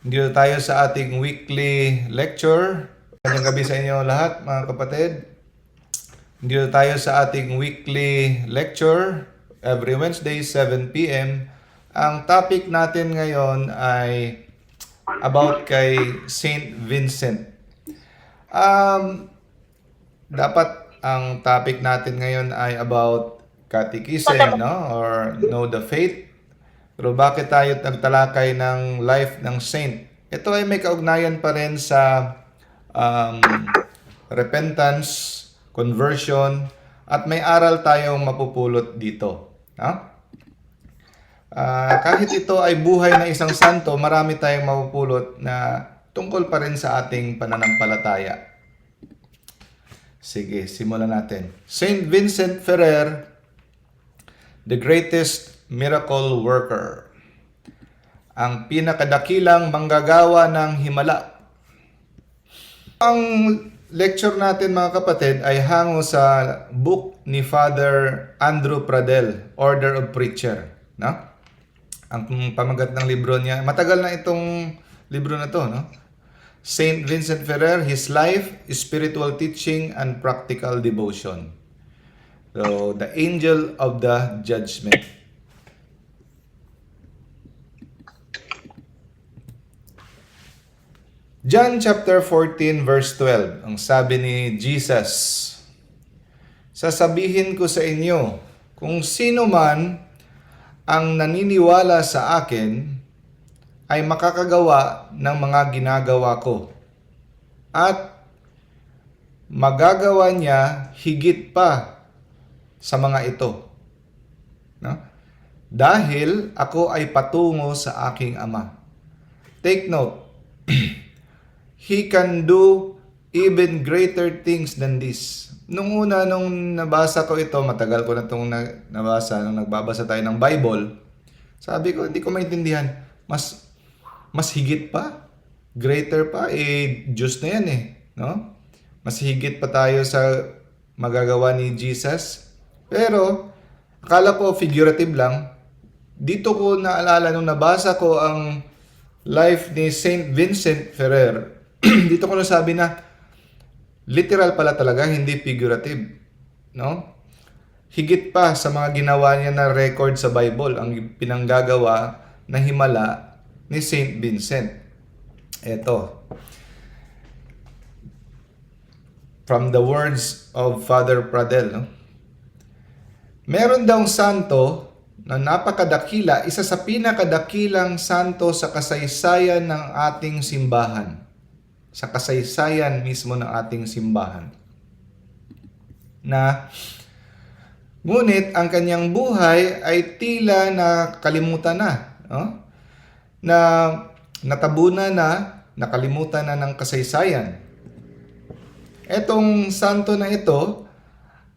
Dito tayo sa ating weekly lecture. Magandang gabi sa inyo lahat, mga kapatid. Dito tayo sa ating weekly lecture every Wednesday, 7 p.m. Ang topic natin ngayon ay about kay Saint Vincent. Dapat ang topic natin ngayon ay about catechism, no? Or know the faith. Pero bakit tayo nagtalakay ng life ng saint? Ito ay may kaugnayan pa rin sa repentance, conversion, at may aral tayong mapupulot dito. No? Kahit ito ay buhay na isang santo, marami tayong mapupulot na tungkol pa rin sa ating pananampalataya. Sige, simulan natin. Saint Vincent Ferrer, the greatest miracle worker. Ang pinakadakilang manggagawa ng himala. Ang lecture natin, mga kapatid, ay hango sa book ni Father Andrew Pradel, Order of Preacher. No? Ang pamagat ng libro niya, matagal na itong libro na to, no? Saint Vincent Ferrer, His Life, Spiritual Teaching, and Practical Devotion. So, the Angel of the Judgment. John chapter 14 verse 12, ang sabi ni Jesus, sasabihin ko sa inyo, kung sino man ang naniniwala sa akin, ay makakagawa ng mga ginagawa ko. At magagawa niya higit pa sa mga ito. No? Dahil ako ay patungo sa aking Ama. Take note, He can do even greater things than this. Nung nabasa ko ito, matagal ko na itong nabasa, nung nagbabasa tayo ng Bible, sabi ko, hindi ko maintindihan. Mas higit pa? Greater pa? Diyos na yan no? Mas higit pa tayo sa magagawa ni Jesus. Pero, akala ko figurative lang. Dito ko naalala nung nabasa ko ang life ni Saint Vincent Ferrer. Dito ko nasabi na literal pala talaga, hindi figurative. No? Higit pa sa mga ginawa niya na record sa Bible, ang pinanggagawa na himala ni Saint Vincent. Ito. From the words of Father Pradel, no? Meron daw santo na napakadakila, isa sa pinakadakilang santo sa kasaysayan ng ating simbahan. Sa kasaysayan mismo ng ating simbahan. Ngunit ang kanyang buhay ay tila na kalimutan na. No? Na natabunan na, nakalimutan na ng kasaysayan. Etong santo na ito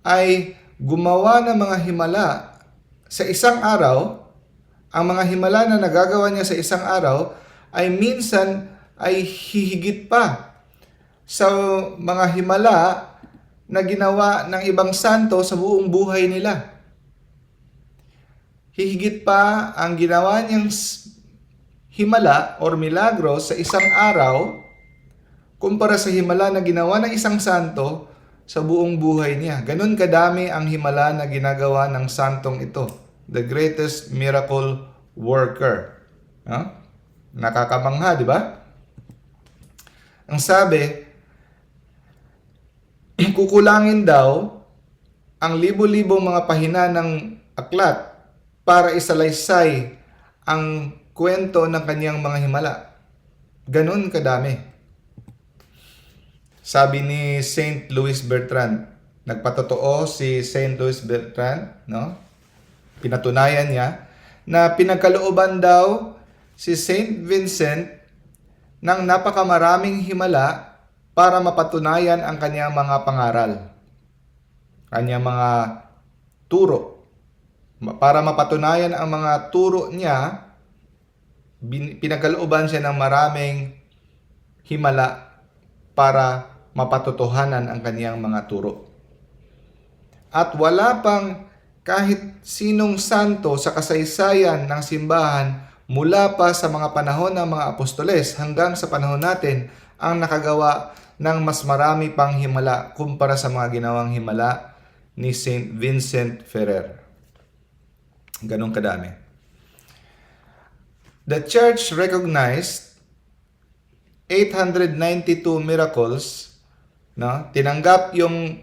ay gumawa ng mga himala sa isang araw. Ang mga himala na nagagawa niya sa isang araw ay minsan ay hihigit pa sa mga himala na ginawa ng ibang santo sa buong buhay nila. Hihigit pa ang ginawa niyang himala or milagro sa isang araw kumpara sa himala na ginawa ng isang santo sa buong buhay niya. Ganun kadami ang himala na ginagawa ng santong ito. The greatest miracle worker. No? Nakakamangha, di ba? Ang sabi, kukulangin daw ang libo-libong mga pahina ng aklat para isalaysay ang kwento ng kanyang mga himala. Ganun kadami. Sabi ni Saint Louis Bertrand, nagpatotoo si Saint Louis Bertrand, no? Pinatunayan niya na pinagkalooban daw si Saint Vincent ng napakamaraming himala para mapatunayan ang kanyang mga pangaral, kanyang mga turo. Para mapatunayan ang mga turo niya, pinagkalooban siya ng maraming himala para mapatotohanan ang kanyang mga turo. At wala pang kahit sinong santo sa kasaysayan ng simbahan mula pa sa mga panahon ng mga apostoles hanggang sa panahon natin ang nakagawa ng mas marami pang himala kumpara sa mga ginawang himala ni Saint Vincent Ferrer. Ganun kadami. The church recognized 892 miracles, no? Tinanggap yung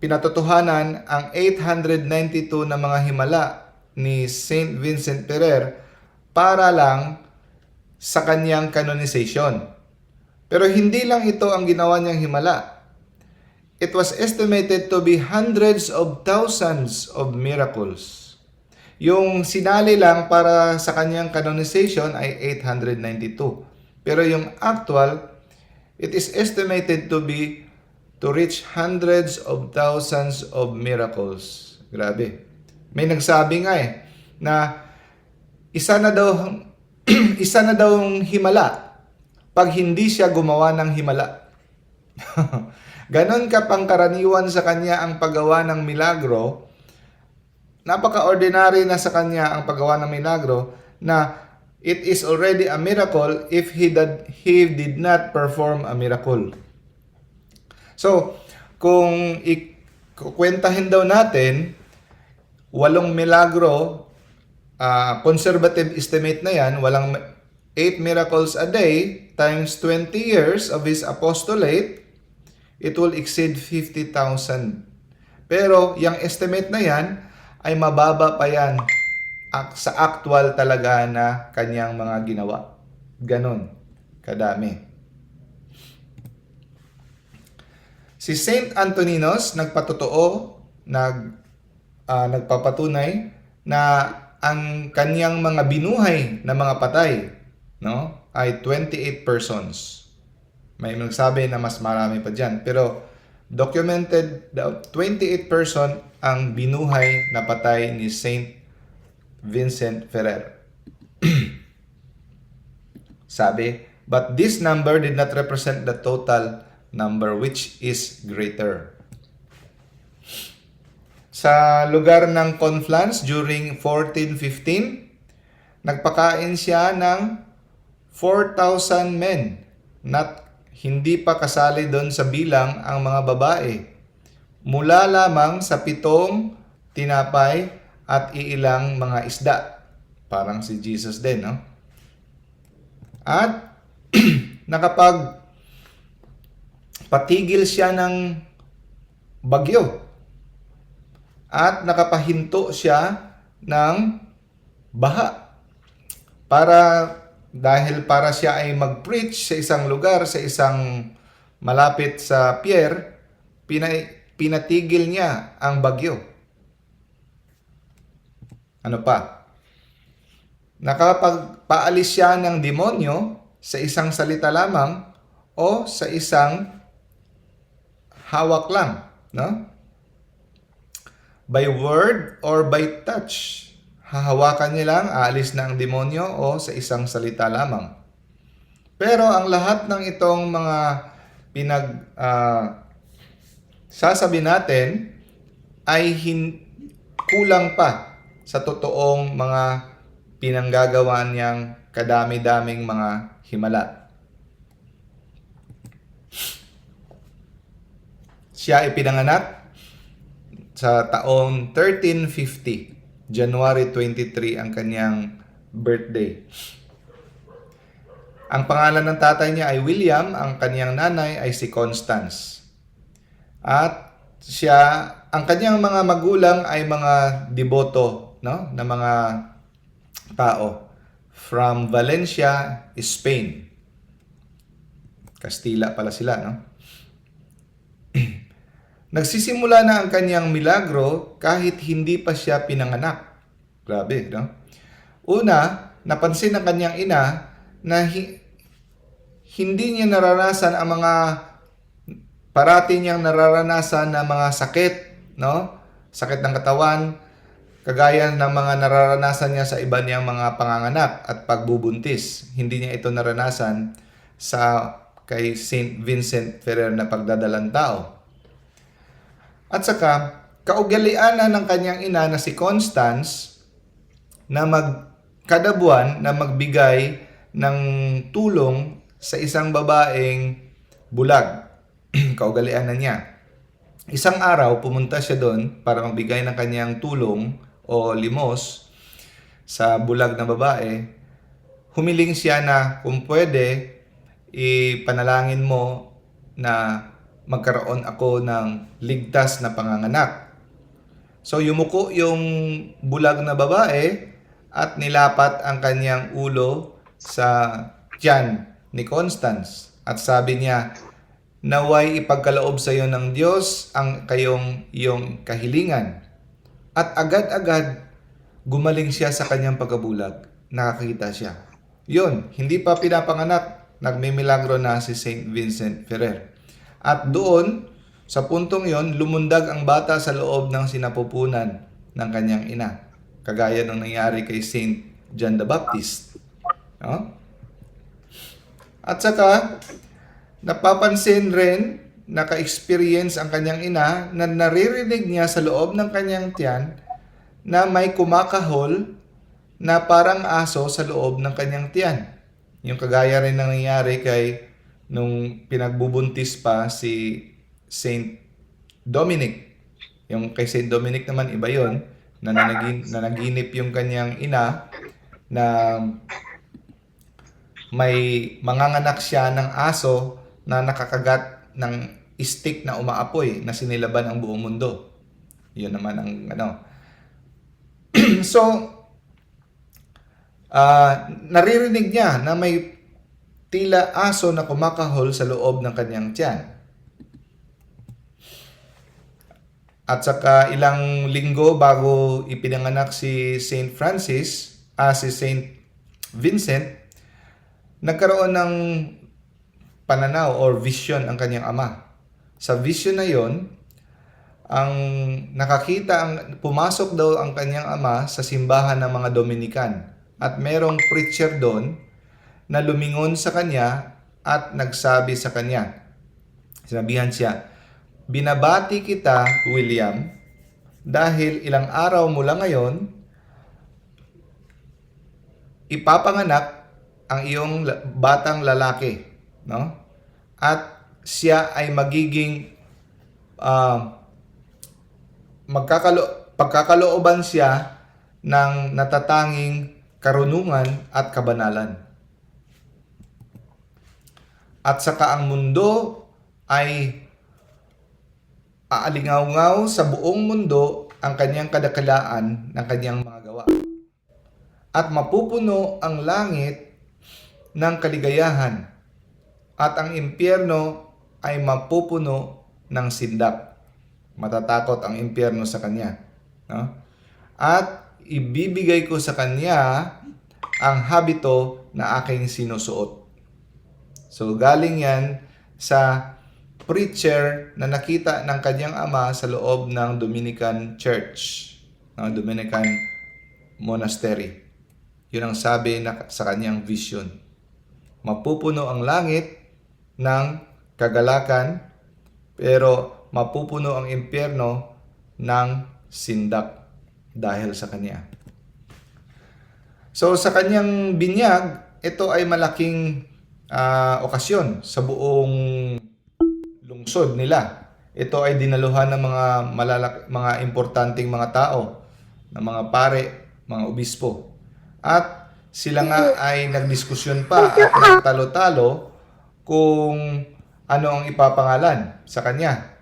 pinatotohanan ang 892 na mga himala ni Saint Vincent Ferrer para lang sa kanyang canonization. Pero hindi lang ito ang ginawa niyang himala. It was estimated to be hundreds of thousands of miracles. Yung sinali lang para sa kanyang canonization ay 892. Pero yung actual, it is estimated to reach hundreds of thousands of miracles. Grabe. May nagsabi nga na isa na daw himala pag hindi siya gumawa ng himala. Ganon ka pangkaraniwan sa kanya ang paggawa ng milagro. Napaka-ordinary na sa kanya ang paggawa ng milagro na it is already a miracle if he did not perform a miracle. So, kung ikwentahin daw natin, 8 milagro, conservative estimate na yan, 8 miracles a day times 20 years of his apostolate, it will exceed 50,000. Pero, yung estimate na yan, ay mababa pa yan sa actual talaga na kanyang mga ginawa. Ganon kadami. Si Saint Antoninus nagpapatunay na ang kanyang mga binuhay na mga patay, no, ay 28 persons. May nagsabi na mas marami pa diyan, pero documented 28 person ang binuhay na patay ni Saint Vincent Ferrer. Sabi, but this number did not represent the total number which is greater. Sa lugar ng Conflans during 1415, nagpakain siya ng 4,000 men. Hindi pa kasali doon sa bilang ang mga babae. Mula lamang sa 7 tinapay at iilang mga isda. Parang si Jesus din, no? At nakapagpatigil siya ng bagyo. At nakapahinto siya ng baha. Dahil para siya ay mag-preach sa isang lugar, sa isang malapit sa pier, pinatigil niya ang bagyo. Ano pa? Nakapagpaalis siya ng demonyo sa isang salita lamang o sa isang hawak lang, no? By word or by touch. Hahawakan niya lang, aalis na ang demonyo o sa isang salita lamang. Pero ang lahat ng itong mga sasabi natin ay kulang pa sa totoong mga pinanggagawa niyang kadami-daming mga himala. Siya ay pinanganak sa taong 1350. January 23 ang kanyang birthday. Ang pangalan ng tatay niya ay William, ang kanyang nanay ay si Constance. At ang kanyang mga magulang ay mga deboto, no, na mga tao from Valencia, Spain. Kastila pala sila, no? Nagsisimula na ang kanyang milagro kahit hindi pa siya pinanganak. Grabe, no? Una, napansin ng kanyang ina na hindi niya naranasan ang mga parati niyang nararanasan na mga sakit, no? Sakit ng katawan, kagaya ng mga nararanasan niya sa iba niyang mga panganganak at pagbubuntis. Hindi niya ito naranasan kay Saint Vincent Ferrer na pagdadalang tao. At saka, kaugalian na ng kanyang ina na si Constance na kada buwan na magbigay ng tulong sa isang babaeng bulag. Kaugalian na niya. Isang araw, pumunta siya doon para magbigay ng kanyang tulong o limos sa bulag na babae. Humiling siya na kung pwede, ipanalangin mo na magkaroon ako ng ligtas na panganganak. So yumuko yung bulag na babae at nilapat ang kanyang ulo sa tiyan ni Constance. At sabi niya, naway ipagkaloob sa iyo ng Diyos ang iyong kahilingan. At agad-agad gumaling siya sa kanyang pagkabulag. Nakakita siya. Yun, hindi pa pinapanganak, nagmimilagro na si Saint Vincent Ferrer. At doon, sa puntong yon, lumundag ang bata sa loob ng sinapupunan ng kanyang ina. Kagaya ng nangyari kay Saint John the Baptist. No? At saka, napapansin rin, naka-experience ang kanyang ina na naririnig niya sa loob ng kanyang tiyan na may kumakahol na parang aso sa loob ng kanyang tiyan. Yung kagaya rin na nangyari kay nung pinagbubuntis pa si Saint Dominic. Yung kay Saint Dominic naman iba yon na nanaginip yung kanyang ina na may manganganak siya ng aso na nakakagat ng stick na umaapoy na sinilaban ang buong mundo. Yun naman ang So, naririnig niya na may tila aso na kumakahol sa loob ng kanyang tiyan. At saka ilang linggo bago ipinanganak si Saint Vincent, nagkaroon ng pananaw or vision ang kanyang ama. Sa vision na yon, ang pumasok daw ang kanyang ama sa simbahan ng mga Dominican. At merong preacher doon na lumingon sa kanya at nagsabi sa kanya. Sinabihan siya, binabati kita, William, dahil ilang araw mula ngayon, ipapanganak ang iyong batang lalaki. No? At siya ay magiging pagkakalooban siya ng natatanging karunungan at kabanalan. At saka ang mundo ay aalingaw-ngaw sa buong mundo ang kanyang kadakalaan ng kanyang mga gawa. At mapupuno ang langit ng kaligayahan at ang impyerno ay mapupuno ng sindak. Matatakot ang impyerno sa kanya. No? At ibibigay ko sa kanya ang habito na aking sinusuot. So galing yan sa preacher na nakita ng kanyang ama sa loob ng Dominican Church, Dominican Monastery. Yun ang sabi sa kanyang vision. Mapupuno ang langit ng kagalakan, pero mapupuno ang impyerno ng sindak dahil sa kanya. So sa kanyang binyag, ito ay malaking okasyon sa buong lungsod nila. Ito ay dinaluhan ng mga importanteng mga tao, ng mga pare, mga obispo. At sila nga ay nagdiskusyon pa at nagtalo-talo kung ano ang ipapangalan sa kanya.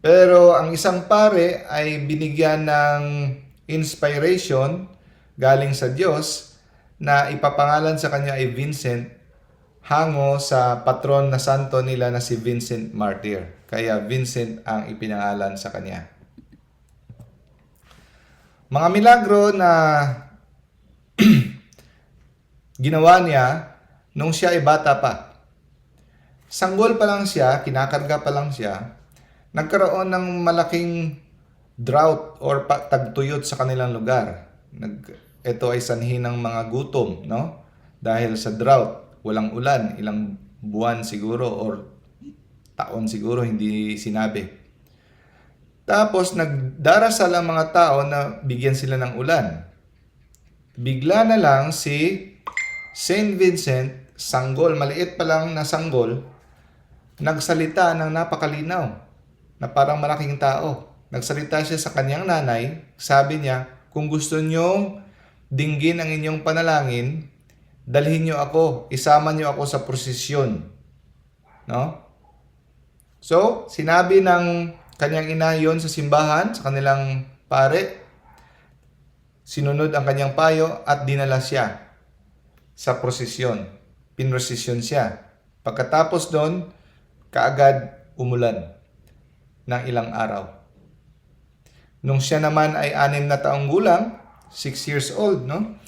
Pero ang isang pare ay binigyan ng inspiration galing sa Diyos na ipapangalan sa kanya ay Vincent, hango sa patron na santo nila na si Vincent Martyr. Kaya Vincent ang ipinangalan sa kanya. Mga milagro na ginawa niya nung siya ay bata pa. Sanggol pa lang siya, kinakarga pa lang siya, nagkaroon ng malaking drought or tagtuyot sa kanilang lugar. Ito ay sanhi ng mga gutom, no? Dahil sa drought. Walang ulan, ilang buwan siguro or taon siguro, hindi sinabi. Tapos nagdarasal ang mga tao na bigyan sila ng ulan. bigla na lang si Saint Vincent, sanggol, maliit pa lang na sanggol, nagsalita ng napakalinaw na parang malaking tao. Nagsalita siya sa kanyang nanay, sabi niya, kung gusto niyong dinggin ang inyong panalangin, dalhin niyo ako, isama niyo ako sa prosesyon. No? So, sinabi ng kanyang ina yon sa simbahan, sa kanilang pare, sinunod ang kanyang payo at dinala siya sa prosesyon. Pinrosesyon siya. Pagkatapos doon, kaagad umulan ng ilang araw. Nung siya naman ay 6 na taong gulang, 6 years old, no?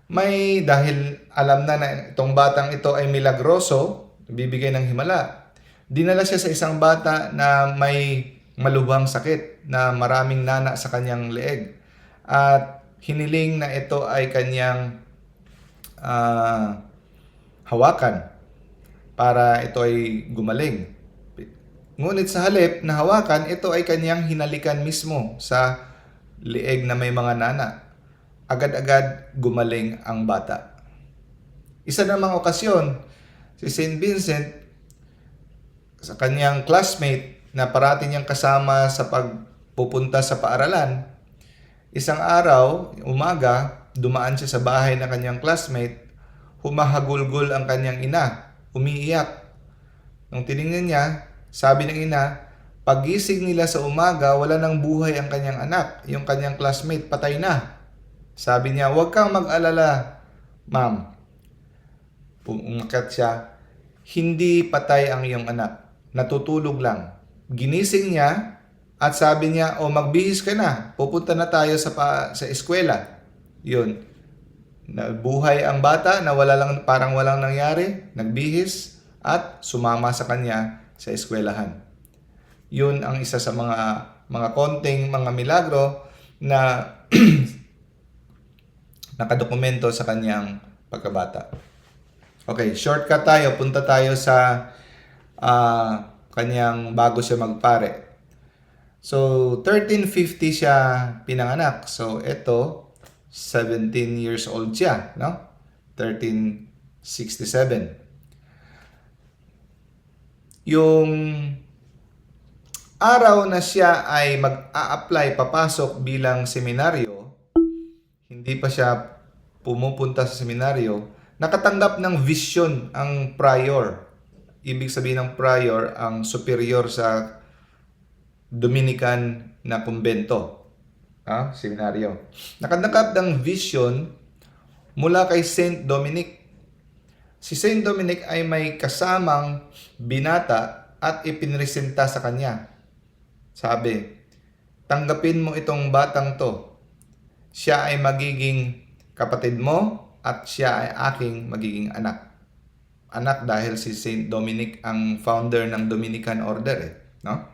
May dahil alam na itong batang ito ay milagroso, bibigay ng himala. Dinala siya sa isang bata na may malubhang sakit na maraming nana sa kanyang leeg. At hiniling na ito ay kanyang hawakan para ito ay gumaling. Ngunit sa halip na hawakan, ito ay kanyang hinalikan mismo sa leeg na may mga nana. Agad-agad gumaling ang bata. Isa namang okasyon, si Saint Vincent sa kanyang classmate na parati niyang kasama sa pagpupunta sa paaralan, isang araw, umaga, dumaan siya sa bahay ng kanyang classmate, humahagulgol ang kanyang ina, umiiyak. Nung tiningnan niya, sabi ng ina, pagising nila sa umaga, wala nang buhay ang kanyang anak. Yung kanyang classmate, patay na. Sabi niya, huwag kang mag-alala, ma'am. Umakyat siya, hindi patay ang iyong anak. Natutulog lang. Ginising niya at sabi niya, magbihis ka na. Pupunta na tayo sa eskwela. Yun. Nabuhay ang bata na parang walang nangyari. Nagbihis at sumama sa kanya sa eskwelahan. Yun ang isa sa mga konting mga milagro na nakadokumento sa kanyang pagkabata. Okay, shortcut tayo. Punta tayo sa kanyang bago siya magpare. So, 1350 siya pinanganak. So, ito, 17 years old siya, no? 1367. Yung araw na siya ay mag-a-apply, papasok bilang seminaryo, hindi pa siya pumupunta sa seminaryo, nakatanggap ng vision ang prior. Ibig sabihin ng prior, ang superior sa Dominican na kumbento. Seminaryo. Nakatanggap ng vision mula kay Saint Dominic. Si Saint Dominic ay may kasamang binata at ipinresenta sa kanya. Sabi, tanggapin mo itong batang to. Siya ay magiging kapatid mo at siya ay aking magiging anak. Anak dahil si Saint Dominic ang founder ng Dominican Order. No?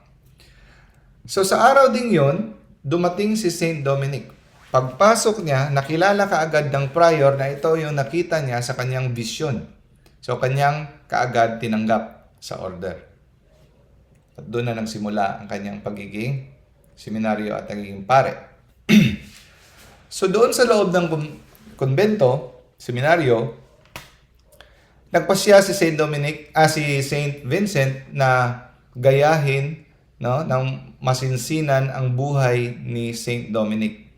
So sa araw ding yon, dumating si Saint Dominic. Pagpasok niya, nakilala kaagad ng prior na ito yung nakita niya sa kanyang vision. So, kanyang kaagad tinanggap sa order. At doon na nagsimula ang kanyang pagiging seminaryo at nagiging pare. So, doon sa loob ng konbento, seminaryo, nagpasya si Saint Vincent na gayahin, no, ng masinsinan ang buhay ni Saint Dominic.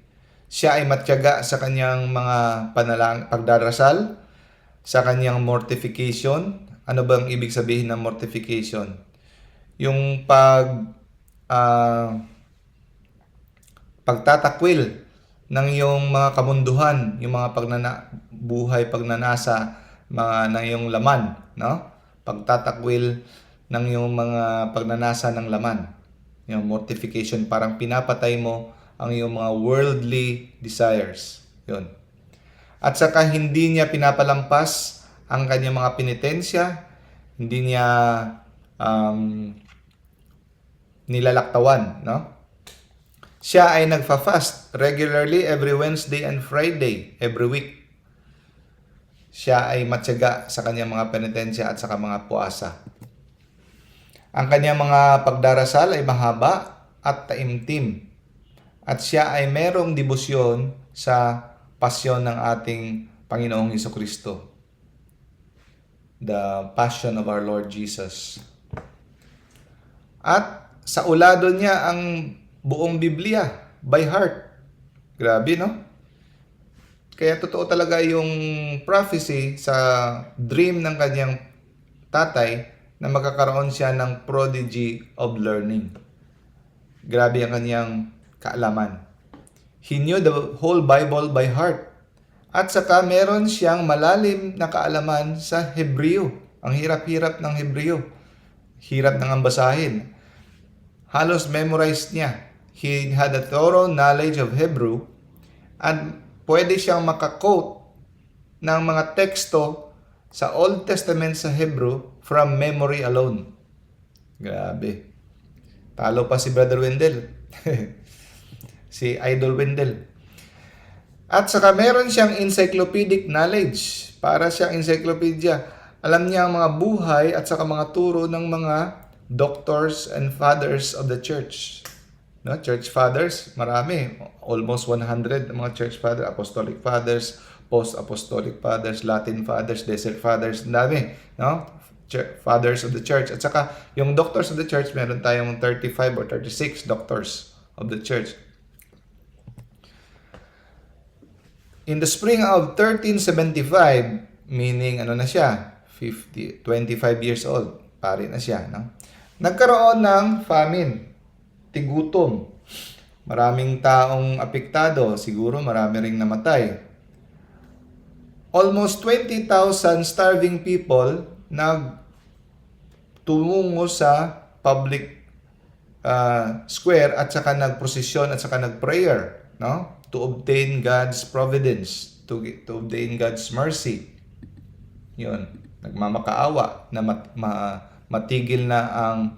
Siya ay matyaga sa kanyang mga pagdarasal, sa kanyang mortification. Ano bang ibig sabihin ng mortification? Yung pagtatakwil ng yung mga kamunduhan, yung mga pagnanasa, ng yung laman, no? Pagtatakwil ng yung mga pagnanasa ng laman. Yung mortification, parang pinapatay mo ang yung mga worldly desires. Yun. At saka hindi niya pinapalampas ang kanyang mga penitensya, hindi niya nilalaktawan, no? Siya ay nagfa-fast regularly every Wednesday and Friday every week. Siya ay matyaga sa kanyang mga penitensya at saka mga puasa. Ang kanyang mga pagdarasal ay mahaba at taimtim. At siya ay merong debosyon sa pasyon ng ating Panginoong Hesukristo. The Passion of our Lord Jesus. At sa ulado niya ang buong Biblia by heart. Grabe, no? Kaya totoo talaga yung prophecy sa dream ng kanyang tatay na magkakaroon siya ng prodigy of learning. Grabe ang kanyang kaalaman. He knew the whole Bible by heart. At saka meron siyang malalim na kaalaman sa Hebreo. Ang hirap-hirap ng Hebreo. Hirap nang basahin. Halos memorized niya. He had a thorough knowledge of Hebrew at pwede siyang makakote ng mga teksto sa Old Testament sa Hebrew from memory alone. Grabe. Talo pa si Brother Wendell. Si Idol Wendell. At saka meron siyang encyclopedic knowledge. Para siyang encyclopedia. Alam niya ang mga buhay at saka mga turo ng mga doctors and fathers of the church. No? Church fathers, marami. Almost 100 mga church fathers, apostolic fathers, post-apostolic fathers, Latin fathers, desert fathers, dami. No? Fathers of the church. At saka yung doctors of the church, meron tayong 35 or 36 doctors of the church. In the spring of 1375, meaning ano na siya, 25 years old, pare na siya, no? Nagkaroon ng famine, tigutom. Maraming taong apektado, siguro marami ring namatay. Almost 20,000 starving people nagtungo sa public square at saka nagprosesyon at saka nagprayer, no? To obtain God's providence, to obtain God's mercy. Yun, nagmamakaawa na matigil na ang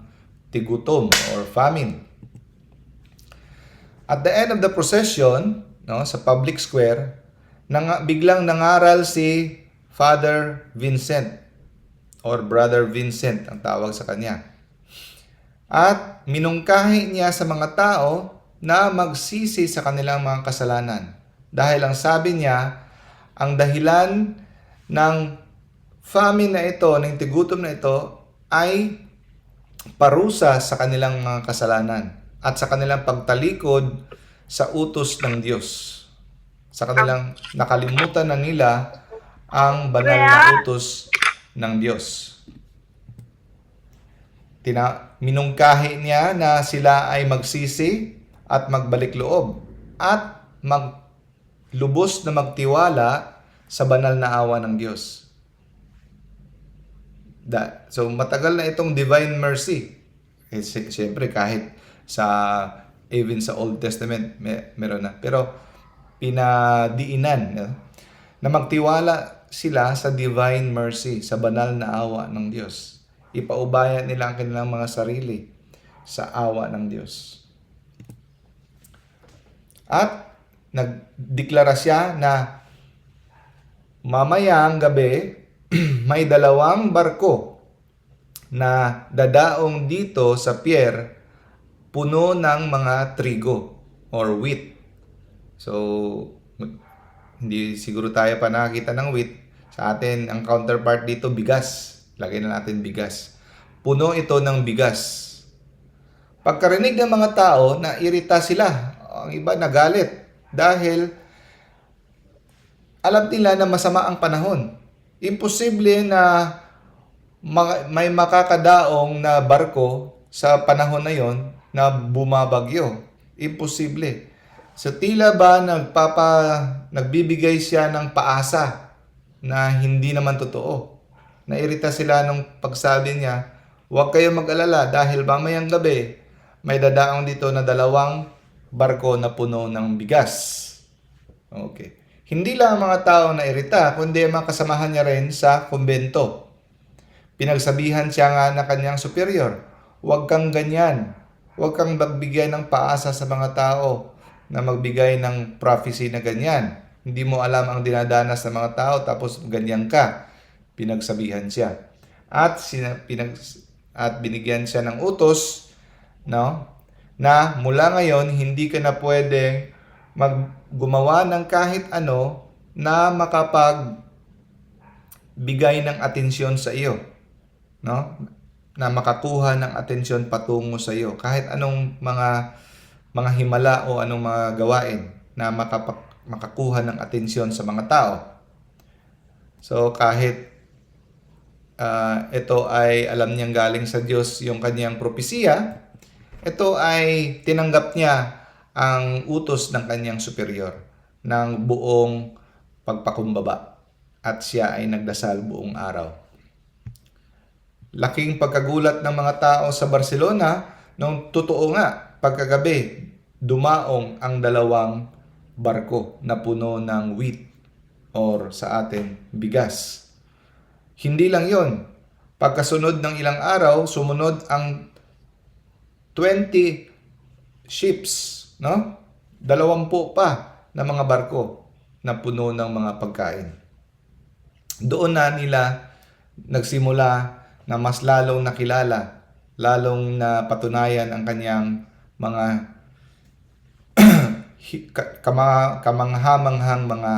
tigutom or famine. At the end of the procession, no, sa public square, biglang nangaral si Father Vincent or Brother Vincent ang tawag sa kanya. At minungkahi niya sa mga tao na magsisi sa kanilang mga kasalanan. Dahil ang sabi niya, ang dahilan ng famine na ito, ng tigutom na ito, ay parusa sa kanilang mga kasalanan at sa kanilang pagtalikod sa utos ng Diyos. Sa kanilang nakalimutan na nila ang banal na utos ng Diyos. Minungkahi niya na sila ay magsisi at magbalik loob at maglubos na magtiwala sa banal na awa ng Diyos. So matagal na itong divine mercy. Siyempre kahit even sa Old Testament meron na. Pero pinadiinan na magtiwala sila sa divine mercy, sa banal na awa ng Diyos. Ipaubaya nila ang kanilang mga sarili sa awa ng Diyos. At nagdeklara siya na mamayang gabi may 2 barko na dadaong dito sa pier puno ng mga trigo or wheat. So, hindi siguro tayo pa nakakita ng wheat. Sa atin, ang counterpart dito, bigas. Lagay na natin bigas. Puno ito ng bigas. Pagkarinig ng mga tao, nairita sila. Ang iba nagalit dahil alam nila na masama ang panahon. Imposible na may makakadaong na barko sa panahon na yon na bumabagyo. Imposible. So tila ba nagbibigay siya ng paasa na hindi naman totoo. Nairita sila nung pagsabi niya, huwag kayong mag-alala dahil mamayang gabi may dadaong dito na 2 barko na puno ng bigas. Okay. Hindi lang ang mga tao na irita, kundi ang mga kasamahan niya rin sa kumbento. Pinagsabihan siya nga na kanyang superior, huwag kang ganyan. Huwag kang magbigay ng paasa sa mga tao na magbigay ng prophecy na ganyan. Hindi mo alam ang dinadanas ng mga tao tapos ganyan ka. Pinagsabihan siya. At binigyan siya ng utos, no? Na mula ngayon, hindi ka na pwedeng gumawa ng kahit ano na makapagbigay ng atensyon sa iyo, no? Na makakuha ng atensyon patungo sa iyo. Kahit anong mga himala o anong mga gawain na makakuha ng atensyon sa mga tao. So kahit ito ay alam niyang galing sa Diyos yung kanyang propesiya, ito ay tinanggap niya ang utos ng kanyang superior ng buong pagpakumbaba at siya ay nagdasal buong araw. Laking pagkagulat ng mga tao sa Barcelona nung totoo nga pagkagabi dumaong ang dalawang barko na puno ng wheat or sa atin bigas. Hindi lang yon. Pagkasunod ng ilang araw, sumunod ang 20 ships, no? 20 pa na mga barko na puno ng mga pagkain. Doon na nila nagsimula na mas lalong nakilala, lalong napatunayan ang kanyang mga kamanghamanghang mga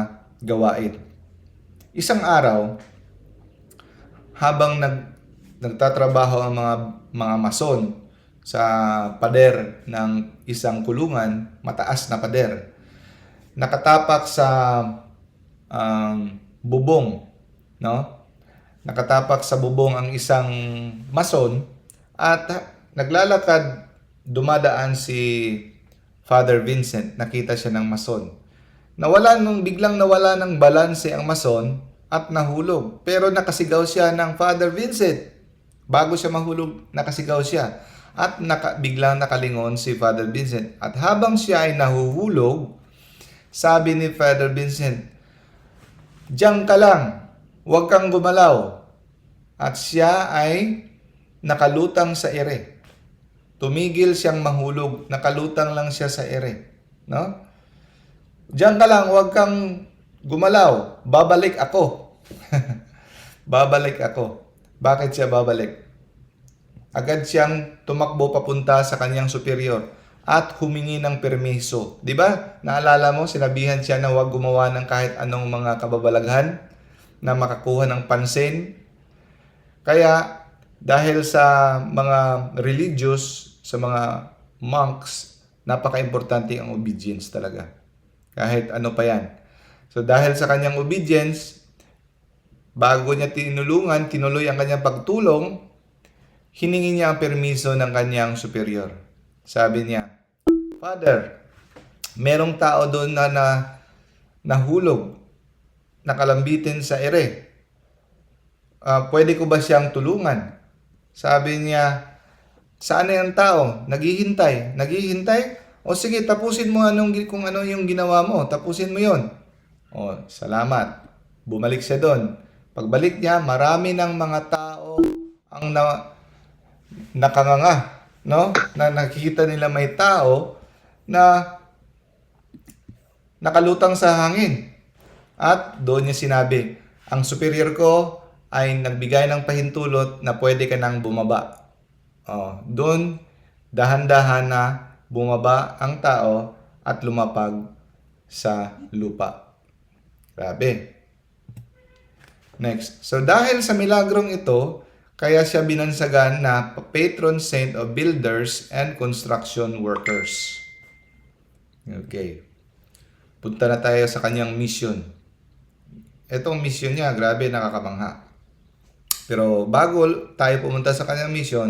gawain. Isang araw, habang nagtatrabaho ang mga mason sa pader ng isang kulungan, mataas na pader, nakatapak sa bubong, no? Nakatapak sa bubong ang isang mason at naglalakad, dumadaan si Father Vincent. Nakita siya ng mason. Biglang nawala ng balanse ang mason at nahulog. Pero nakasigaw siya ng Father Vincent. Bago siya mahulog, nakasigaw siya. At biglang nakalingon si Father Vincent. At habang siya ay nahuhulog, sabi ni Father Vincent, "Diyan ka lang, huwag kang gumalaw." At siya ay nakalutang sa ere. Tumigil siyang mahulog, nakalutang lang siya sa ere. No? "Diyan ka lang, huwag kang gumalaw, babalik ako." Babalik ako. Bakit siya babalik? Agad siyang tumakbo papunta sa kanyang superior at humingi ng permiso. Di ba? Naalala mo, sinabihan siya na huwag gumawa ng kahit anong mga kababalaghan na makakuha ng pansin. Kaya, dahil sa mga religious, sa mga monks, napaka-importante ang obedience talaga. Kahit ano pa yan. So dahil sa kanyang obedience, bago niya tinuloy ang kanyang pagtulong, hiningi niya ang permiso ng kanyang superior. Sabi niya, "Father, merong tao doon na nahulog, nakalambitin sa ere. Pwede ko ba siyang tulungan?" Sabi niya, "Saan na yung tao? Naghihintay." "Naghihintay? O sige, tapusin mo kung ano yung ginawa mo. Tapusin mo yon." "O, salamat." Bumalik siya doon. Pagbalik niya, marami ng mga tao ang nakanganga, no? Na nakikita nila may tao na nakalutang sa hangin. At doon niya sinabi, "Ang superior ko ay nagbigay ng pahintulot na pwede ka nang bumaba." Doon, dahan-dahan na bumaba ang tao at lumapag sa lupa. Grabe. Next. So dahil sa milagrong ito, kaya siya binansagan na patron saint of builders and construction workers. Okay. Punta na tayo sa kanyang mission. Itong mission niya, grabe, nakakamangha. Pero bago tayo pumunta sa kanyang mission,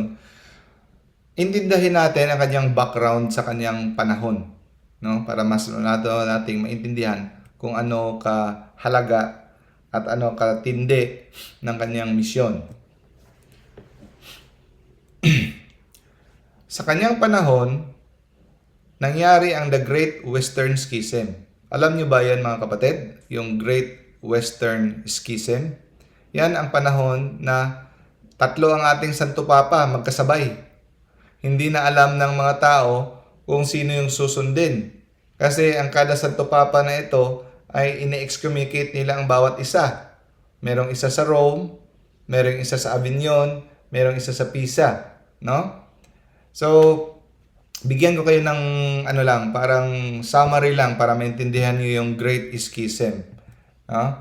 intindihin natin ang kanyang background sa kanyang panahon, no? Para mas nating maintindihan kung ano kahalaga at ano katindi ng kanyang misyon. Sa kanyang panahon, nangyari ang The Great Western Schism. Alam niyo ba yan mga kapatid? Yung Great Western Schism. Yan ang panahon na tatlo ang ating Santo Papa magkasabay. Hindi na alam ng mga tao kung sino yung susundin. Kasi ang kada Santo Papa na ito ay ine-excommunicate nila ang bawat isa. Merong isa sa Rome, merong isa sa Avignon, merong isa sa Pisa, no? So, bigyan ko kayo ng ano lang, parang summary lang para maintindihan niyo yung Great Schism. No?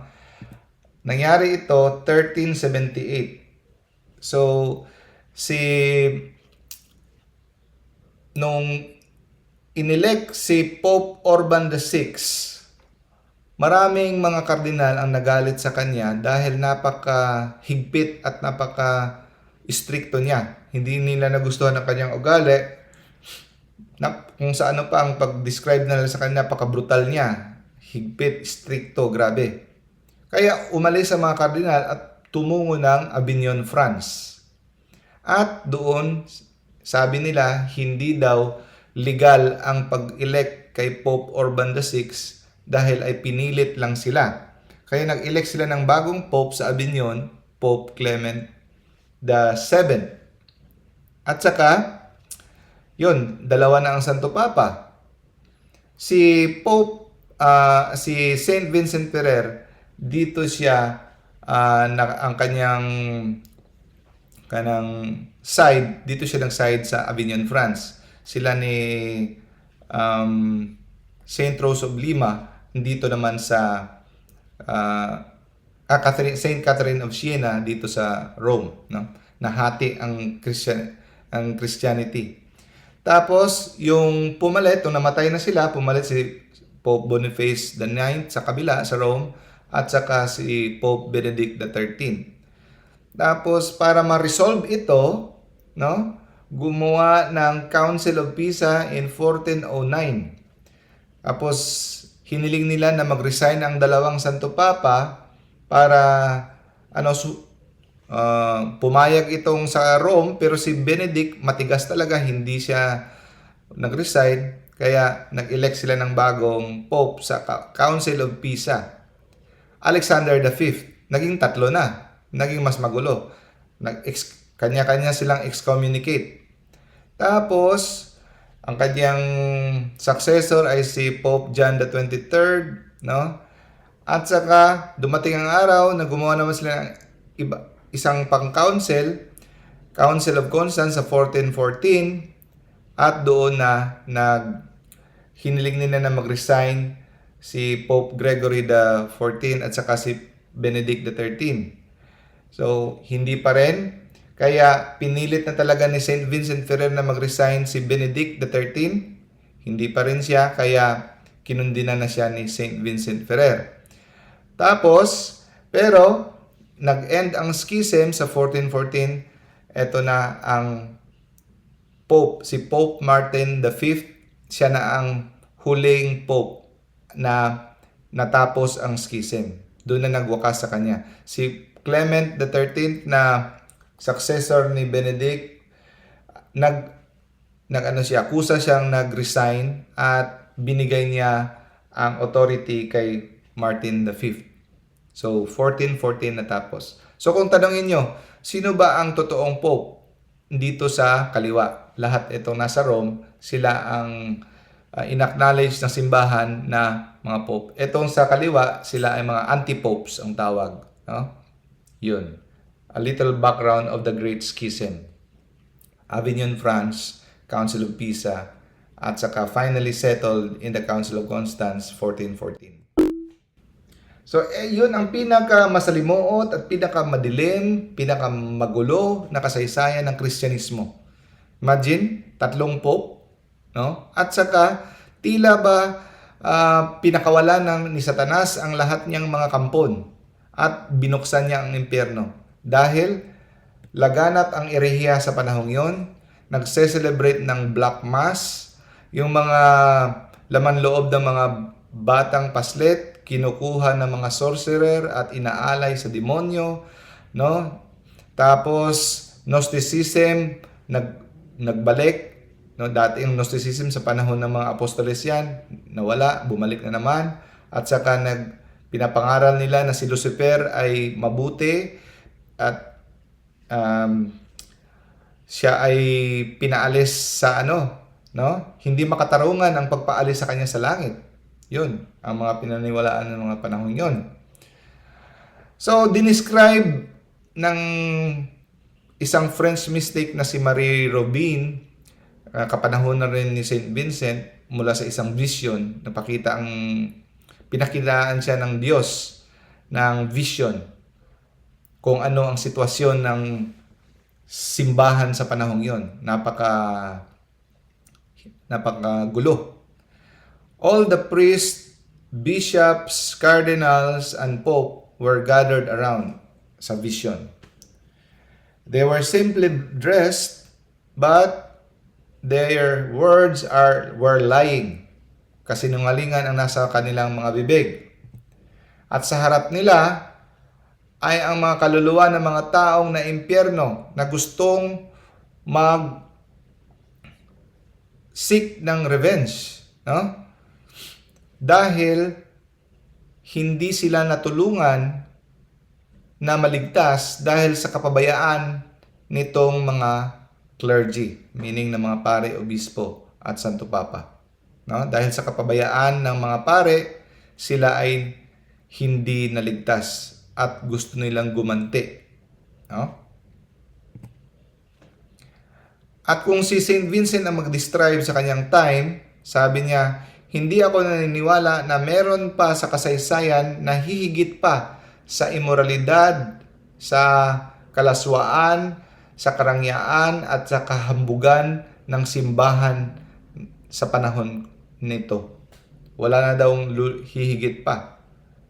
Nangyari ito 1378. So, si nung inelect si Pope Urban VI, maraming mga kardinal ang nagalit sa kanya dahil napaka-higpit at napaka-stricto niya. Hindi nila nagustuhan ang kanyang ugali. Kung sa ano pa ang pag-describe nila sa kanya, napaka-brutal niya. Higpit, stricto, grabe. Kaya umalis sa mga kardinal at tumungo ng Avignon, France. At doon, sabi nila, hindi daw legal ang pag-elect kay Pope Urban VI dahil ay pinilit lang sila. Kaya nag-elect sila ng bagong Pope sa Avignon, Pope Clement VII. At saka, yun, dalawa na ang Santo Papa. Si Pope, si Saint Vincent Ferrer, dito siya, ang kanyang side, dito siya nag-side sa Avignon, France. Sila ni Saint Rose of Lima, dito naman sa Saint Catherine of Siena dito sa Rome, no? Nahati ang Christianity. Tapos yung pumalit, nung namatay na sila, pumalit si Pope Boniface IX sa kabila sa Rome at saka si Pope Benedict XIII. Tapos para ma-resolve ito, no, gumawa ng Council of Pisa in 1409. Tapos hiniling nila na mag-resign ang dalawang Santo Papa para pumayag itong sa Rome, pero si Benedict matigas talaga, hindi siya nag-resign, kaya nag-elect sila ng bagong Pope sa Council of Pisa. Alexander V, naging tatlo na, naging mas magulo. Kanya-kanya silang excommunicate. Tapos, ang kanyang successor ay si Pope John the 23rd, no? At saka, dumating ang araw na gumawa naman sila ng isang pang-council, Council of Constance sa 1414, at doon na hiniling nila na mag-resign si Pope Gregory the 14 at saka si Benedict the 13. So, hindi pa rin. Kaya pinilit na talaga ni St. Vincent Ferrer na mag-resign si Benedict the 13. Hindi pa rin siya, kaya kinundina na siya ni St. Vincent Ferrer. Tapos, pero nag-end ang schism sa 1414. Ito na ang Pope, si Pope Martin V. Siya na ang huling Pope na natapos ang schism. Doon na nagwakas sa kanya. Si Clement XIII na successor ni Benedict, kusa siyang nag-resign at binigay niya ang authority kay Martin V. So, 1414 natapos. So, kung tanongin nyo, sino ba ang totoong Pope dito sa kaliwa? Lahat itong nasa Rome, sila ang in-acknowledge ng simbahan na mga Pope. Itong sa kaliwa, sila ay mga anti-popes ang tawag. No? Yun. A little background of the Great Schism. Avignon, France, Council of Pisa, at saka finally settled in the Council of Constance, 1414. So, yun ang pinaka-masalimuot at pinaka-madilim, pinaka-magulo na kasaysayan ng Kristyanismo. Imagine, 3 Pope, no? At saka, tila ba pinakawala ni Satanas ang lahat niyang mga kampon at binuksan niya ang impyerno. Dahil laganap ang erehiya sa panahong yon, nagse-celebrate ng Black Mass, yung mga laman loob ng mga batang paslet, kinukuha ng mga sorcerer at inaalay sa demonyo, no? Tapos Gnosticism nagbalik, no? Dati yung Gnosticism sa panahon ng mga apostoles yan, nawala, bumalik na naman. At saka pinapangaral nila na si Lucifer ay mabuti at siya ay pinaalis sa no? Hindi makatarungan ang pagpaalis sa kanya sa langit. Yun, ang mga pinaniwalaan ng mga panahon yon. So, dinescribe ng isang French mystic na si Marie Robin, Kapanahonan rin ni Saint Vincent mula sa isang vision, pinakitaan siya ng Diyos ng vision kung ano ang sitwasyon ng simbahan sa panahong yon. Napakagulo. All the priests, bishops, cardinals, and pope were gathered around sa vision. They were simply dressed, but their words were lying. Kasinungalingan ang nasa kanilang mga bibig. At sa harap nila ay ang mga kaluluwa ng mga taong na impyerno na gustong seek ng revenge, no? Dahil hindi sila natulungan na maligtas dahil sa kapabayaan nitong mga clergy, meaning ng mga pare, obispo at santo papa, no? Dahil sa kapabayaan ng mga pare, sila ay hindi naligtas at gusto nilang gumanti, no? At kung si Saint Vincent ang mag-describe sa kanyang time, sabi niya, hindi ako naniniwala na meron pa sa kasaysayan na hihigit pa sa imoralidad, sa kalaswaan, sa karangyaan at sa kahambugan ng simbahan sa panahon nito. Wala na daw hihigit pa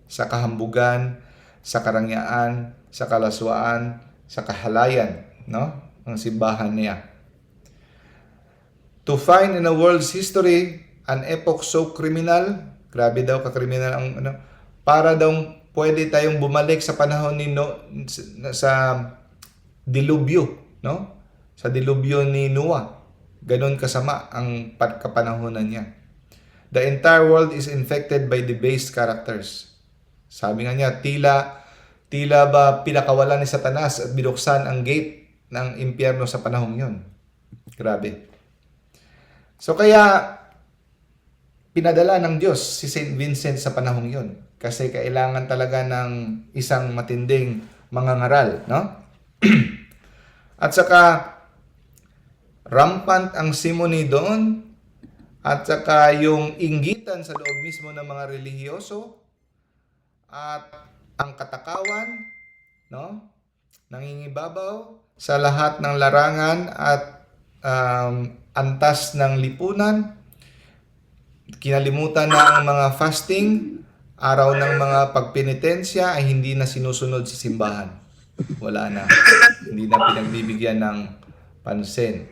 sa kahambugan, sa karangyaan, sa kalaswaan, sa kahalayan, no? Ang simbahan niya. To find in the world's history an epoch so criminal, grabe daw ka-criminal ang para daw pwede tayong bumalik sa panahon ni sa dilubyo, no? Sa dilubyo ni Noah. Ganon kasama ang kapanahonan niya. The entire world is infected by debased characters. Sabi nga niya, tila ba pinakawalan ni Satanas at binuksan ang gate ng impyerno sa panahong yon. Grabe. So kaya pinadala ng Diyos si Saint Vincent sa panahong yon kasi kailangan talaga ng isang matinding mangangaral, no? At saka rampant ang simony doon at saka yung inggitan sa loob mismo ng mga relihiyoso at ang katakawan, no? Nangingibabaw sa lahat ng larangan at antas ng lipunan. Kinalimutan na ang mga fasting, araw ng mga pagpenitensya ay hindi na sinusunod sa simbahan. Wala na. Hindi na pinagbibigyan ng pansin.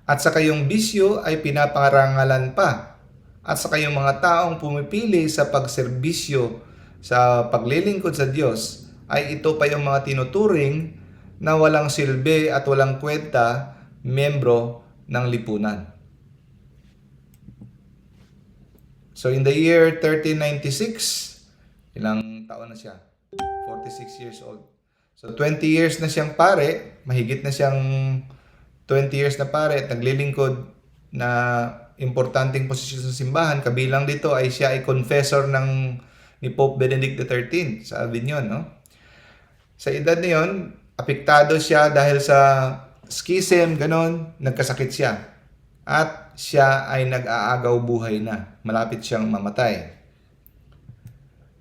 At saka yung bisyo ay pinaparangalan pa. At saka yung mga taong pumipili sa pagserbisyo, sa paglilingkod sa Diyos, ay ito pa yung mga tinuturing na walang silbi at walang kwenta, miyembro ng lipunan. So in the year 1396, ilang taon na siya? 46 years old. So 20 years na siyang pare, mahigit na siyang 20 years na pare at naglilingkod na importanteng posisyon sa simbahan. Kabilang dito ay siya ay confessor ni Pope Benedict XIII sa Avignon, no? Sa edad na yun, apektado siya dahil sa schism, ganon, nagkasakit siya. At siya ay nag-aagaw buhay na. Malapit siyang mamatay.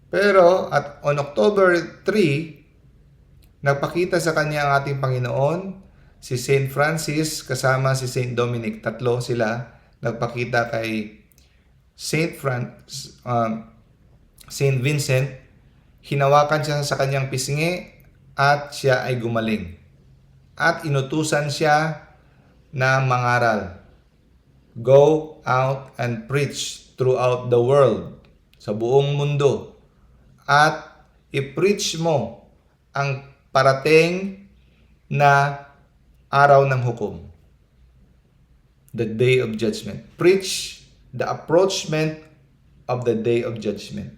Pero on October 3, nagpakita sa kanya ang ating Panginoon, si Saint Francis kasama si Saint Dominic. Tatlo sila nagpakita kay Saint Vincent. Hinawakan siya sa kanyang pisngi at siya ay gumaling. At inutusan siya na mangaral. Go out and preach throughout the world, sa buong mundo. At i-preach mo ang parating na araw ng hukom. The day of judgment. Preach the approachment of the day of judgment.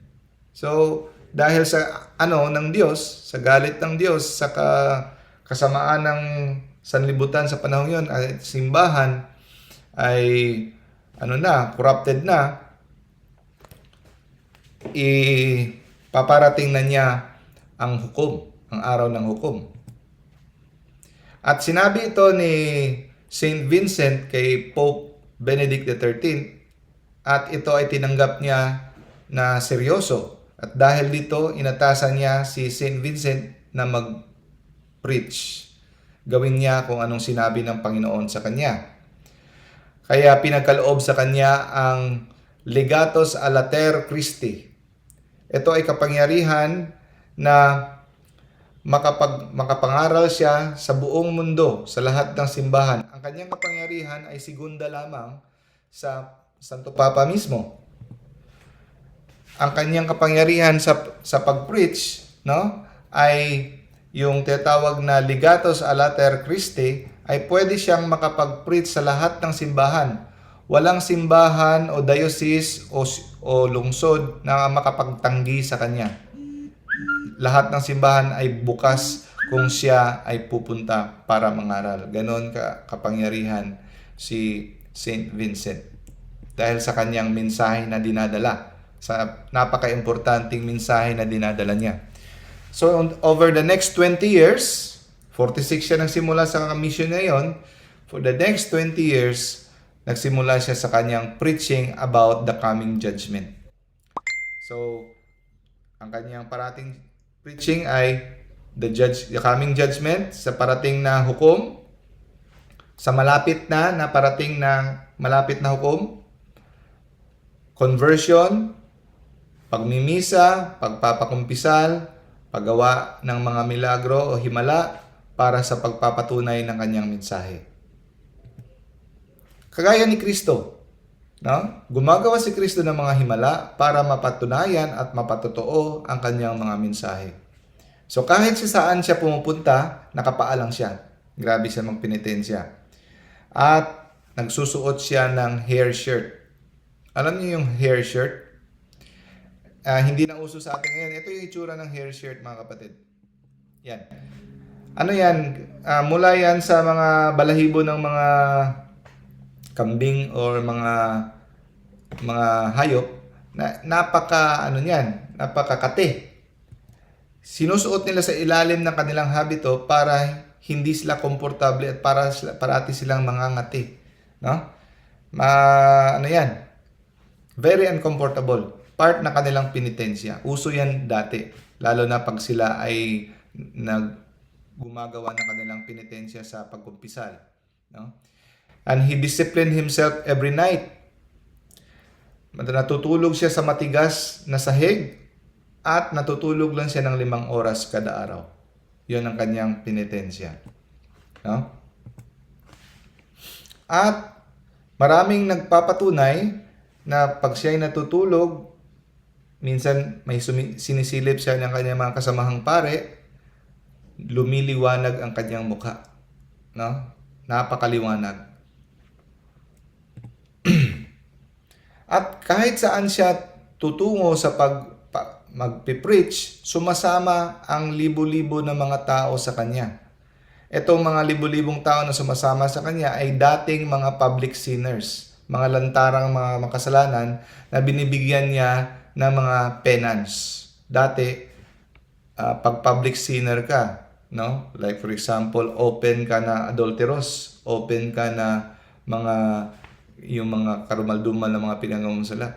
So, dahil sa ng Diyos, sa galit ng Diyos, sa kasamaan ng sanlibutan sa panahon yon, at simbahan ay corrupted na, paparating na niya ang hukom, ang araw ng hukom. At sinabi ito ni Saint Vincent kay Pope Benedict XIII at ito ay tinanggap niya na seryoso. At dahil dito, inatasan niya si Saint Vincent na mag-preach. Gawin niya kung anong sinabi ng Panginoon sa kanya. Kaya pinagkaloob sa kanya ang Legatus a Later Christi. Ito ay kapangyarihan na makapangaral siya sa buong mundo, sa lahat ng simbahan. Ang kanyang kapangyarihan ay segunda lamang sa Santo Papa mismo. Ang kanyang kapangyarihan sa pag-preach, no, ay yung tinatawag na Legatus a Later Christi, ay pwede siyang makapag-preach sa lahat ng simbahan. Walang simbahan o diocese o lungsod na makapagtanggi sa kanya. Lahat ng simbahan ay bukas kung siya ay pupunta para mangaral. Ganon kapangyarihan si Saint Vincent. Dahil sa kanyang mensahe na dinadala, sa napaka-importanting mensahe na dinadala niya. So, over the next 20 years, 46 siya nagsimula sa mission na yon. For the next 20 years, nagsimula siya sa kanyang preaching about the coming judgment. So, ang kanyang parating preaching ay the coming judgment, sa parating na hukom, sa malapit na malapit na hukom, conversion, pagmimisa, pagpapakumpisal, paggawa ng mga milagro o himala para sa pagpapatunay ng kanyang mensahe. Kagaya ni Kristo, no? Gumagawa si Kristo ng mga himala para mapatunayan at mapatotoo ang kanyang mga mensahe. So kahit sa saan siya pumupunta, nakapaalang siya. Grabe siya magpenitensya. At nagsusuot siya ng hair shirt. Alam niyo yung hair shirt? Hindi na uso sa atin ngayon. Ito yung itsura ng hair shirt, mga kapatid. Yan. Ano yan? Mula yan sa mga balahibo ng mga kambing or mga hayop na napakakate. Sinusuot nila sa ilalim ng kanilang habito para hindi sila komportable at parati silang mangangati, no? Ano yan? Very uncomfortable. Part na kanilang penitensya. Uso yan dati, lalo na pag sila ay gumagawa ng kanilang penitensya sa pagkumpisal, no? And he disciplined himself every night. Natutulog siya sa matigas na sahig at natutulog lang siya ng 5 oras kada araw. Yun ang kanyang penitensya. No? At maraming nagpapatunay na pag siya ay natutulog, minsan may sinisilip siya ng kanyang mga kasamahang pare, lumiliwanag ang kanyang mukha. No? Napakaliwanag. At kahit saan siya tutungo sa magpipreach, sumasama ang libo-libo na mga tao sa kanya. Itong mga libo-libong tao na sumasama sa kanya ay dating mga public sinners, mga lantarang mga makasalanan na binibigyan niya ng mga penance. Dati, pag public sinner ka, no? Like for example, open ka na adulterous, open ka na yung mga karumaldumal na mga pinagawa mo sala.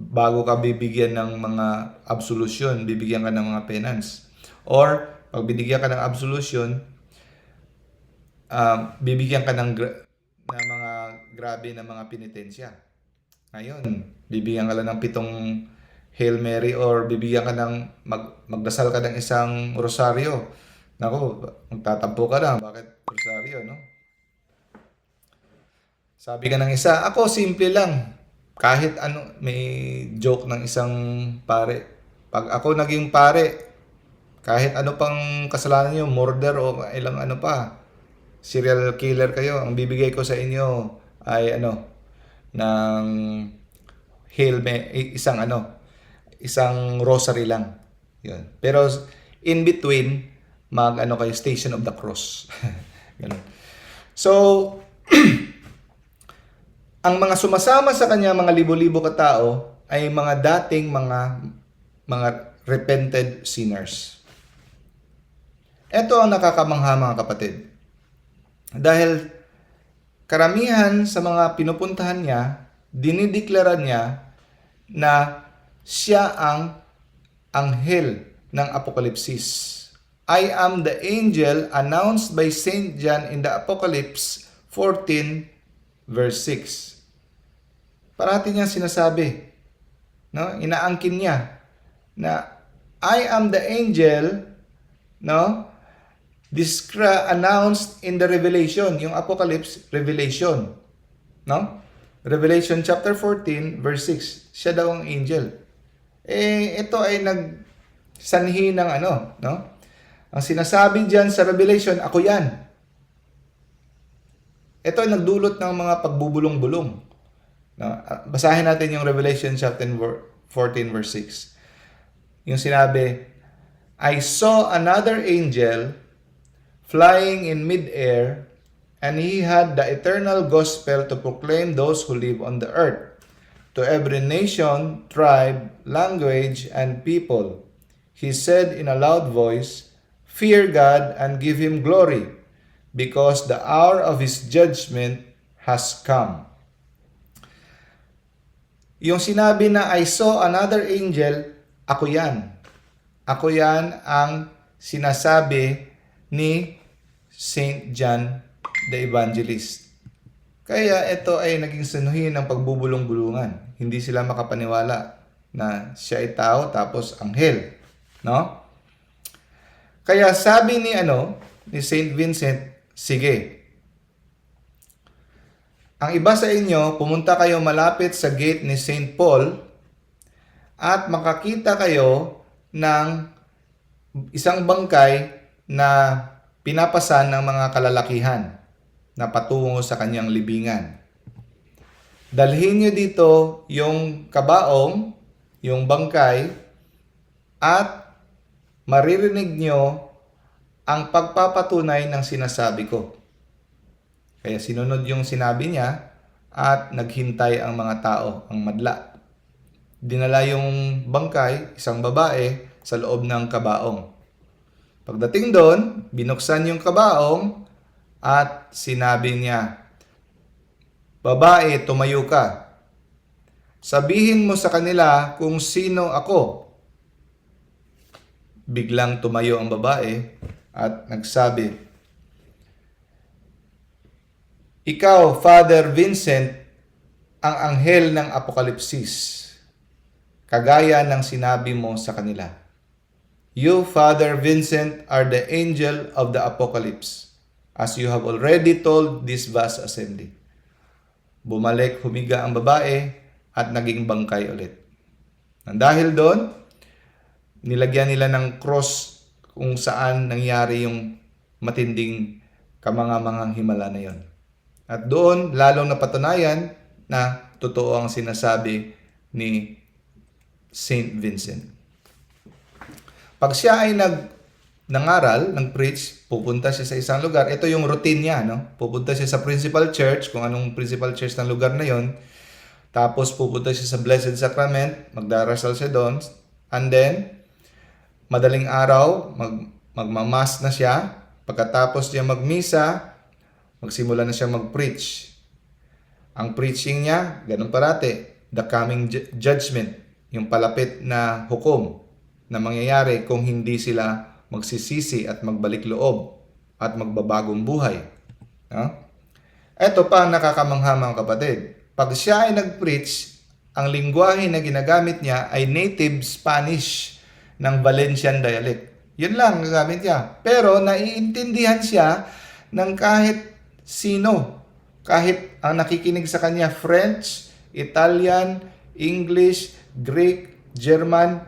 Bago ka bibigyan ng mga absolution, bibigyan ka ng mga penance. Or, pag binigyan ka ng absolution, bibigyan ka ng mga grabe na mga penitensya. Ngayon, bibigyan ka lang ng 7 Hail Mary or bibigyan ka ng magdasal ka ng isang rosaryo. Nako, magtatampo ka lang. Bakit rosaryo, no? Sabi ka ng isa, ako simple lang. Kahit ano, may joke ng isang pare. Pag ako naging pare, kahit ano pang kasalanan niyo, murder o ilang ano pa, serial killer kayo, ang bibigay ko sa inyo ay ng isang rosary lang. Yun. Pero in between, kayo, Station of the Cross. Ganun. So, ang mga sumasama sa kanya, mga libo-libo katao, ay mga dating mga repented sinners. Ito ang nakakamangha mga kapatid. Dahil karamihan sa mga pinupuntahan niya, dinideklara niya na siya ang anghel ng Apokalipsis. I am the angel announced by Saint John in the Apocalypse 14 verse 6. Parati niya sinasabi, no? Inaangkin niya na I am the angel, no? Announced in the Revelation, yung Apocalypse Revelation, no? Revelation chapter 14 verse 6. Siya daw ang angel. Ito ay nagsanhi ng no? Ang sinasabi diyan sa Revelation, ako yan. Ito ay nagdulot ng mga pagbubulong-bulong. No? Basahin natin yung Revelation chapter 14 verse 6. Yung sinabi, I saw another angel flying in mid-air, and he had the eternal gospel to proclaim those who live on the earth, to every nation, tribe, language, and people. He said in a loud voice, fear God and give Him glory, because the hour of His judgment has come. Yung sinabi na I saw another angel, ako yan. Ako yan ang sinasabi ni Saint John the Evangelist. Kaya ito ay naging sanuhin ng pagbubulong-bulungan. Hindi sila makapaniwala na siya ay tao tapos anghel. No? Kaya sabi ni Saint Vincent, sige. Ang iba sa inyo, pumunta kayo malapit sa gate ni Saint Paul at makakita kayo ng isang bangkay na pinapasan ng mga kalalakihan na patungo sa kanyang libingan. Dalhin nyo dito yung kabaong, yung bangkay, at maririnig nyo ang pagpapatunay ng sinasabi ko. Kaya sinunod yung sinabi niya at naghintay ang mga tao, ang madla. Dinala yung bangkay, isang babae, sa loob ng kabaong. Pagdating doon, binuksan yung kabaong at sinabi niya, babae, tumayo ka. Sabihin mo sa kanila kung sino ako. Biglang tumayo ang babae at nagsabi, ikaw, Father Vincent, ang anghel ng Apokalipsis, kagaya ng sinabi mo sa kanila. You, Father Vincent, are the angel of the Apocalypse, as you have already told this vast assembly. Bumalik, humiga ang babae at naging bangkay ulit. Dahil doon, nilagyan nila ng cross kung saan nangyari yung matinding kamangamangang himala na yon. At doon, lalong napatunayan na totoo ang sinasabi ni Saint Vincent. Pag siya ay nangaral, nag-preach, pupunta siya sa isang lugar. Ito yung routine niya, no? Pupunta siya sa principal church, kung anong principal church ng lugar na yon. Tapos pupunta siya sa Blessed Sacrament, magdarasal siya doon. And then, madaling araw, magmamas na siya. Pagkatapos niya magmisa, magsimula na siya mag-preach. Ang preaching niya, ganun parati, the coming judgment, yung palapit na hukom na mangyayari kung hindi sila magsisisi at magbalik loob at magbabagong buhay. No? Ito pa ang nakakamangha mga kapatid. Pag siya ay nag-preach, ang lingwahe na ginagamit niya ay native Spanish ng Valencian dialect. Yun lang ang gagamit niya. Pero naiintindihan siya ng kahit sino. Kahit ang nakikinig sa kanya French, Italian, English, Greek, German,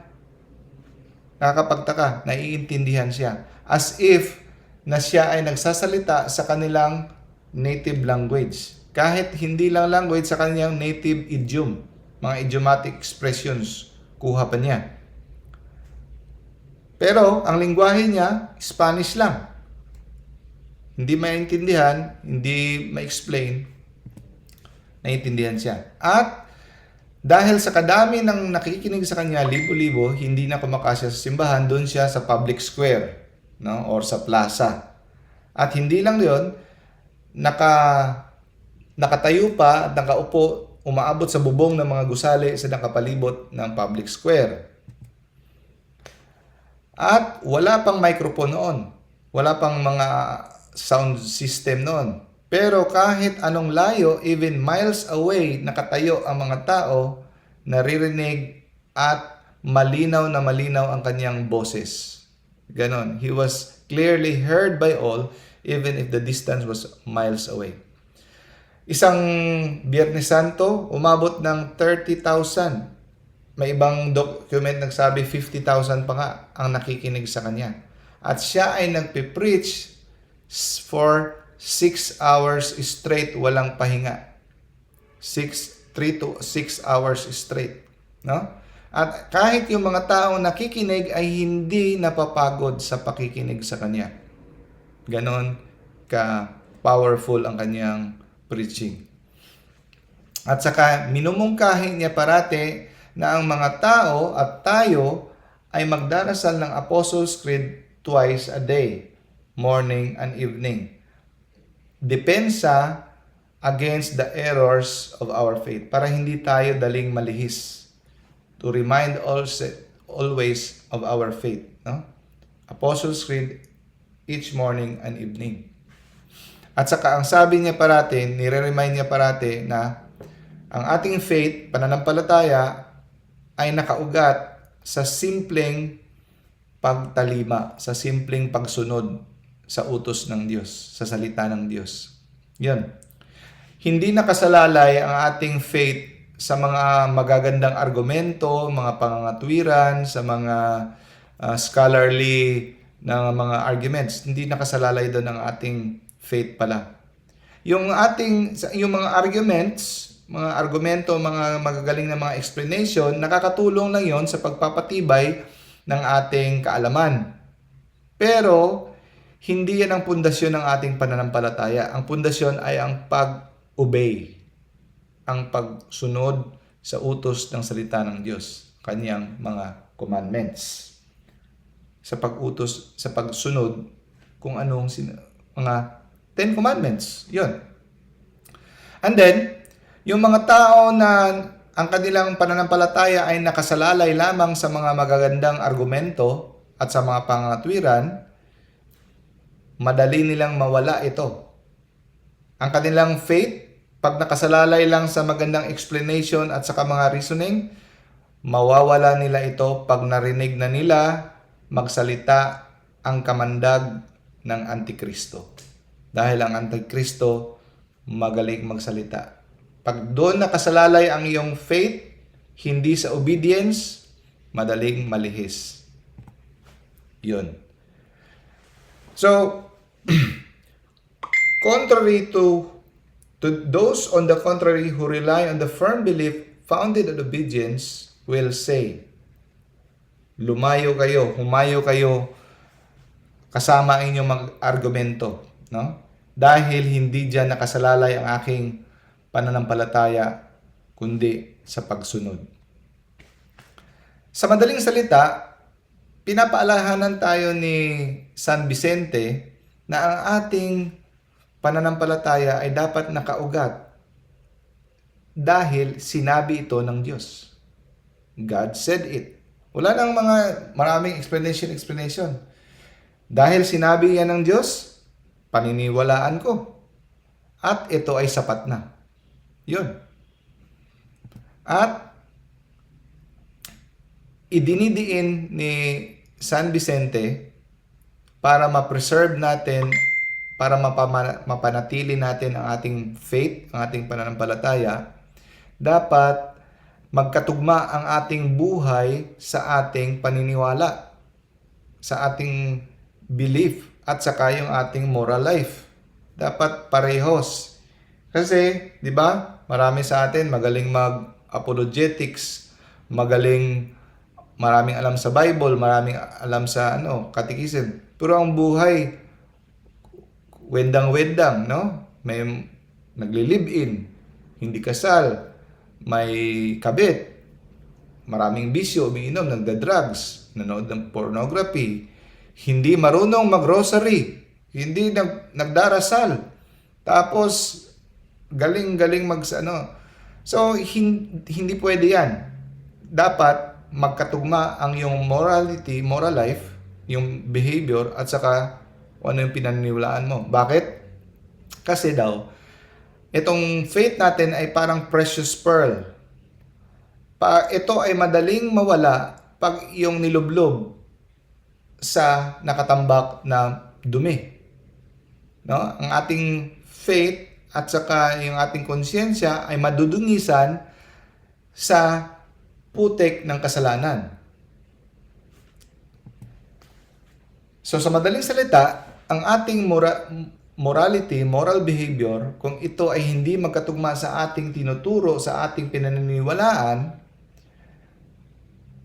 nakakapagtaka, naiintindihan siya. As if na siya ay nagsasalita sa kanilang native language. Kahit hindi lang language, sa kanyang native idiom. Mga idiomatic expressions, kuha pa niya. Pero ang lingwahe niya, Spanish lang. Hindi maintindihan, hindi ma-explain, naiintindihan siya. At dahil sa kadami ng nakikinig sa kanya, libo-libo, hindi na kumakasya sa simbahan, doon siya sa public square. no? Or sa plaza. At hindi lang 'yon, nakatayo pa at nakaupo, umaabot sa bubong ng mga gusali sa nakapalibot ng public square. At wala pang microphone noon. Wala pang mga sound system noon. Pero kahit anong layo, even miles away, nakatayo ang mga tao, naririnig at malinaw na malinaw ang kanyang boses. Ganon. He was clearly heard by all, even if the distance was miles away. Isang Biyernes Santo, umabot ng 30,000. May ibang document nagsabi 50,000 pa nga ang nakikinig sa kanya. At siya ay nagpe-preach for 6 hours straight, walang pahinga. 3 to 6 hours straight. No? At kahit yung mga taong nakikinig ay hindi napapagod sa pakikinig sa kanya. Ganon ka-powerful ang kanyang preaching. At saka minumungkahi niya parati na ang mga tao at tayo ay magdarasal ng Apostles' Creed twice a day, morning and evening. Depensa against the errors of our faith, para hindi tayo daling malihis. To remind always of our faith. No? Apostles' Creed each morning and evening. At saka ang sabi niya parati, nire-remind niya parati na ang ating faith, pananampalataya, ay nakaugat sa simpleng pagtalima, sa simpleng pagsunod sa utos ng Diyos, sa salita ng Diyos. Yun. Hindi nakasalalay ang ating faith sa mga magagandang argumento, mga pangangatwiran, sa mga scholarly na mga arguments. Hindi nakasalalay doon ang ating faith pala. Yung mga arguments, mga argumento, mga magagaling na mga explanation, nakakatulong lang yon sa pagpapatibay ng ating kaalaman. Pero, hindi yan ang pundasyon ng ating pananampalataya. Ang pundasyon ay ang pag-obey, ang pagsunod sa utos ng salita ng Diyos, kanyang mga commandments. Sa pag-utos, sa pagsunod kung anong mga 10 commandments. Yun. And then, yung mga tao na ang kanilang pananampalataya ay nakasalalay lamang sa mga magagandang argumento at sa mga pangangatwiran, madali nilang mawala ito. Ang kanilang faith, pag nakasalalay lang sa magandang explanation at saka mga reasoning, mawawala nila ito pag narinig na nila magsalita ang kamandag ng Antikristo. Dahil ang Antikristo magaling magsalita. Pag doon nakasalalay ang iyong faith, hindi sa obedience, madaling malihis. Yun. So, contrary to those on the contrary who rely on the firm belief founded on obedience will say, lumayo kayo, humayo kayo kasama ang inyong mag-argumento, no? Dahil hindi diyan nakasalalay ang aking pananampalataya, kundi sa pagsunod. Sa madaling salita, pinapaalahanan tayo ni San Vicente na ang ating pananampalataya ay dapat nakaugat dahil sinabi ito ng Diyos. God said it. Wala nang maraming explanation. Dahil sinabi yan ng Diyos, paniniwalaan ko. At ito ay sapat na. Yun. At idinidiin ni San Vicente para ma-preserve natin, para mapanatili natin ang ating faith, ang ating pananampalataya, dapat magkatugma ang ating buhay sa ating paniniwala, sa ating belief, at saka yung ating moral life. Dapat parehos. Kasi, di ba, marami sa atin magaling mag-apologetics, maraming alam sa Bible, maraming alam sa catechism. Pero ang buhay, wendang-wendang, no? May nagli-live-in, hindi kasal, may kabit, maraming bisyo, umiinom, nagda-drugs, nanood ng pornography, hindi marunong mag-rosary, hindi nagdarasal, tapos galing-galing So, hindi pwede yan. Dapat magkatugma ang yung morality, moral life, yung behavior, at saka ano yung pinaniniwalaan mo. Bakit? Kasi daw, itong faith natin ay parang precious pearl. Ito ay madaling mawala pag yung nilublob sa nakatambak na dumi. No? Ang ating faith at saka yung ating konsyensya ay madudungisan sa putik ng kasalanan. So sa madaling salita, ang ating morality, moral behavior, kung ito ay hindi magkatugma sa ating tinuturo, sa ating pinaniniwalaan,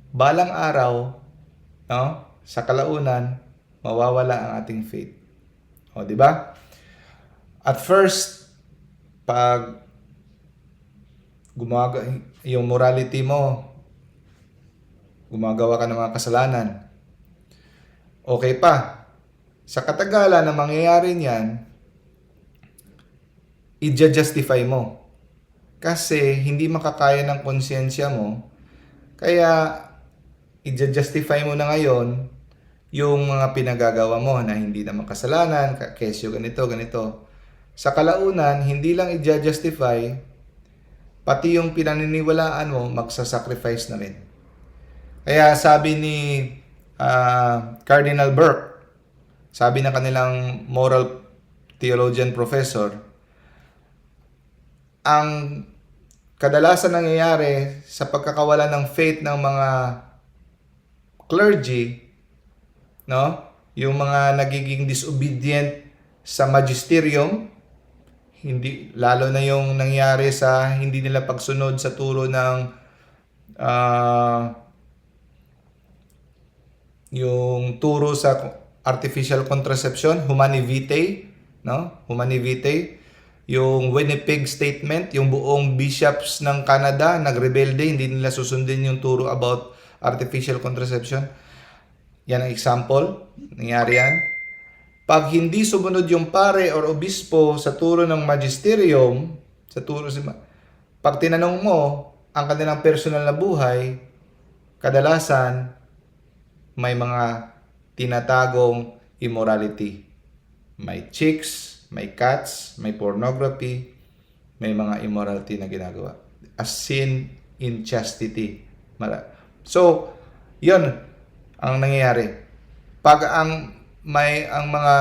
balang araw, no, sa kalaunan, mawawala ang ating faith. O, di ba? At first, pag yung morality mo, gumagawa ka ng mga kasalanan, okay pa. Sa katagalan na mangyayari niyan, i-justify mo. Kasi hindi makakaya ng konsyensya mo, kaya i-justify mo na ngayon yung mga pinagagawa mo na hindi naman kasalanan, kesyo ganito. Sa kalaunan, hindi lang i-justify, pati yung pinaniniwalaan mo, magsasacrifice na rin. Kaya sabi ni Cardinal Burke, sabi ng kanilang moral theologian professor, ang kadalasan nangyayari sa pagkakawala ng faith ng mga clergy, no? Yung mga nagiging disobedient sa magisterium, hindi lalo na yung nangyari sa hindi nila pagsunod sa turo ng yung turo sa artificial contraception, Humanae Vitae, no? Humanae Vitae, yung Winnipeg Statement, yung buong bishops ng Canada nagrebelde, hindi nila susundin yung turo about artificial contraception. Yan ang example, nangyari yan. Pag hindi sumunod yung pare or obispo sa turo ng magisterium, pag tinanong mo ang kanilang personal na buhay, kadalasan may mga tinatagong immorality. May chicks, may cats, may pornography, may mga immorality na ginagawa. A sin in chastity. So, yun ang nangyayari. Pag ang mga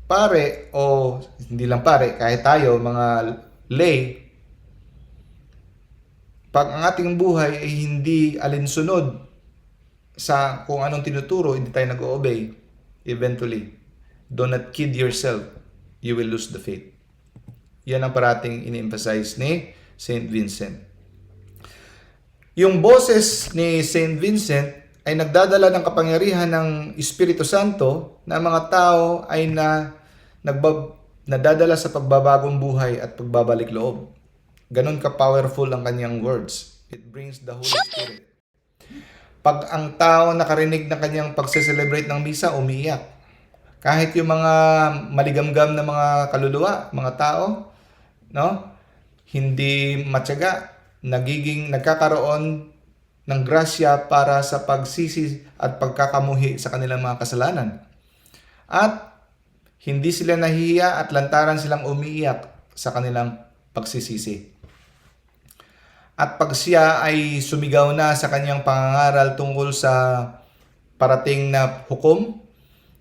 pare o hindi lang pare, kahit tayo, mga lay, pag ang ating buhay ay hindi alinsunod sa kung anong tinuturo, hindi tayo nag-o-obey, eventually, do not kid yourself, you will lose the faith. Yan ang parating ini-emphasize ni St. Vincent. Yung boses ni St. Vincent ay nagdadala ng kapangyarihan ng Espiritu Santo na mga tao ay nadadala sa pagbabagong buhay at pagbabalik loob. Ganon ka-powerful ang kanyang words. It brings the Holy Spirit. Pag ang tao nakarinig ng kanyang pagse-celebrate ng misa, umiiyak. Kahit yung mga maligamgam na mga kaluluwa, mga tao, no? Hindi matyaga, nagkakaroon ng grasya para sa pagsisi at pagkakamuhi sa kanilang mga kasalanan. At hindi sila nahihiya at lantaran silang umiiyak sa kanilang pagsisisi. At pag siya ay sumigaw na sa kanyang pangangaral tungkol sa parating na hukom,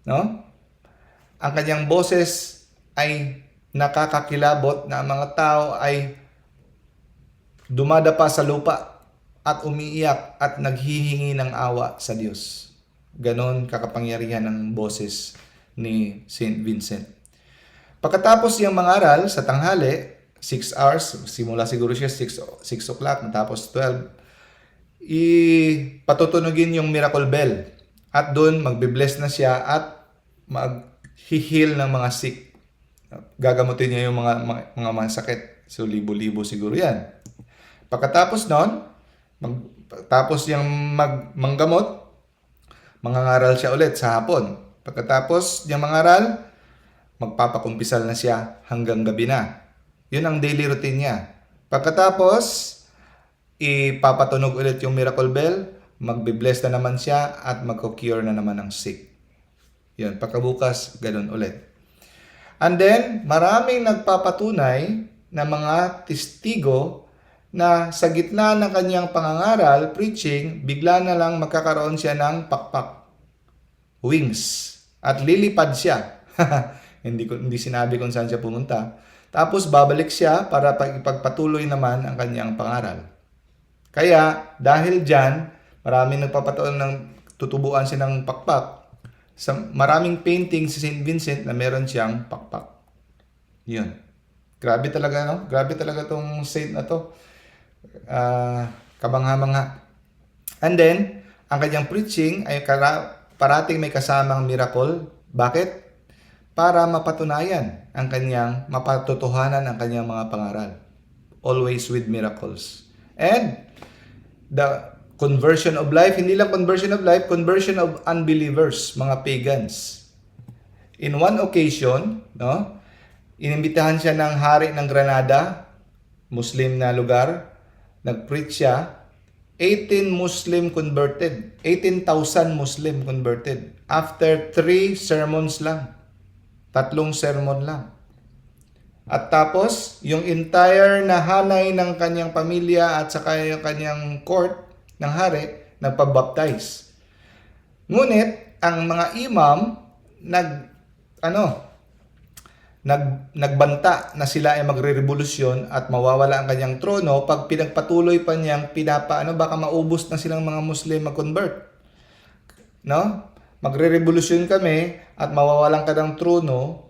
no? Ang kanyang boses ay nakakakilabot na ang mga tao ay dumadapa sa lupa at umiiyak at naghihingi ng awa sa Diyos. Ganon kakapangyarihan ng boses ni St. Vincent. Pagkatapos niyang mangaral sa tanghali, 6 hours, simula siguro siya 6 o'clock, tapos 12, patutunugin yung miracle bell. At doon, magbe-bless na siya at mag-heal ng mga sick. Gagamutin niya yung mga sakit. So, libo-libo siguro yan. Pagkatapos nun, tapos yung manggamot, mangangaral siya ulit sa hapon. Pagkatapos niyang mangaral, magpapakumpisal na siya hanggang gabi na. Yun ang daily routine niya. Pagkatapos, ipapatunog ulit yung miracle bell, magbe-bless na naman siya at magko-cure na naman ng sick. Yun, pagkabukas, ganun ulit. And then, maraming nagpapatunay na mga testigo na sa gitna ng kanyang pangangaral, preaching, bigla na lang magkakaroon siya ng pakpak, wings, at lilipad siya. Hindi sinabi kung saan siya pumunta. Tapos babalik siya para ipagpatuloy naman ang kanyang pangaral. Kaya, dahil dyan, maraming nagpapatuon ng tutubuan siya ng pakpak. Maraming painting si St. Vincent na meron siyang pakpak. Yun. Grabe talaga, no? Grabe talaga tong saint na to. Kabangha-mangha. And then, ang kanyang preaching ay parating may kasamang miracle. Bakit? Para mapatunayan ang kanyang, mapatutuhanan ang kanyang mga pangaral. Always with miracles. And the conversion of life, hindi lang conversion of life, conversion of unbelievers, mga pagans. In one occasion, no, inimbitahan siya ng hari ng Granada, Muslim na lugar, nag-preach siya, 18,000 Muslim converted. After 3 sermons lang. 3 sermon lang. At tapos, yung entire na hanay ng kanyang pamilya at saka yung kanyang court ng hari, nagpabaptize. Ngunit, ang mga imam, nagbanta na sila ay magre-revolusyon at mawawala ang kanyang trono pag pinagpatuloy pa niyang baka maubos na silang mga Muslim mag-convert. No? Magre-revolusyon kami at mawawalan ka ng trono,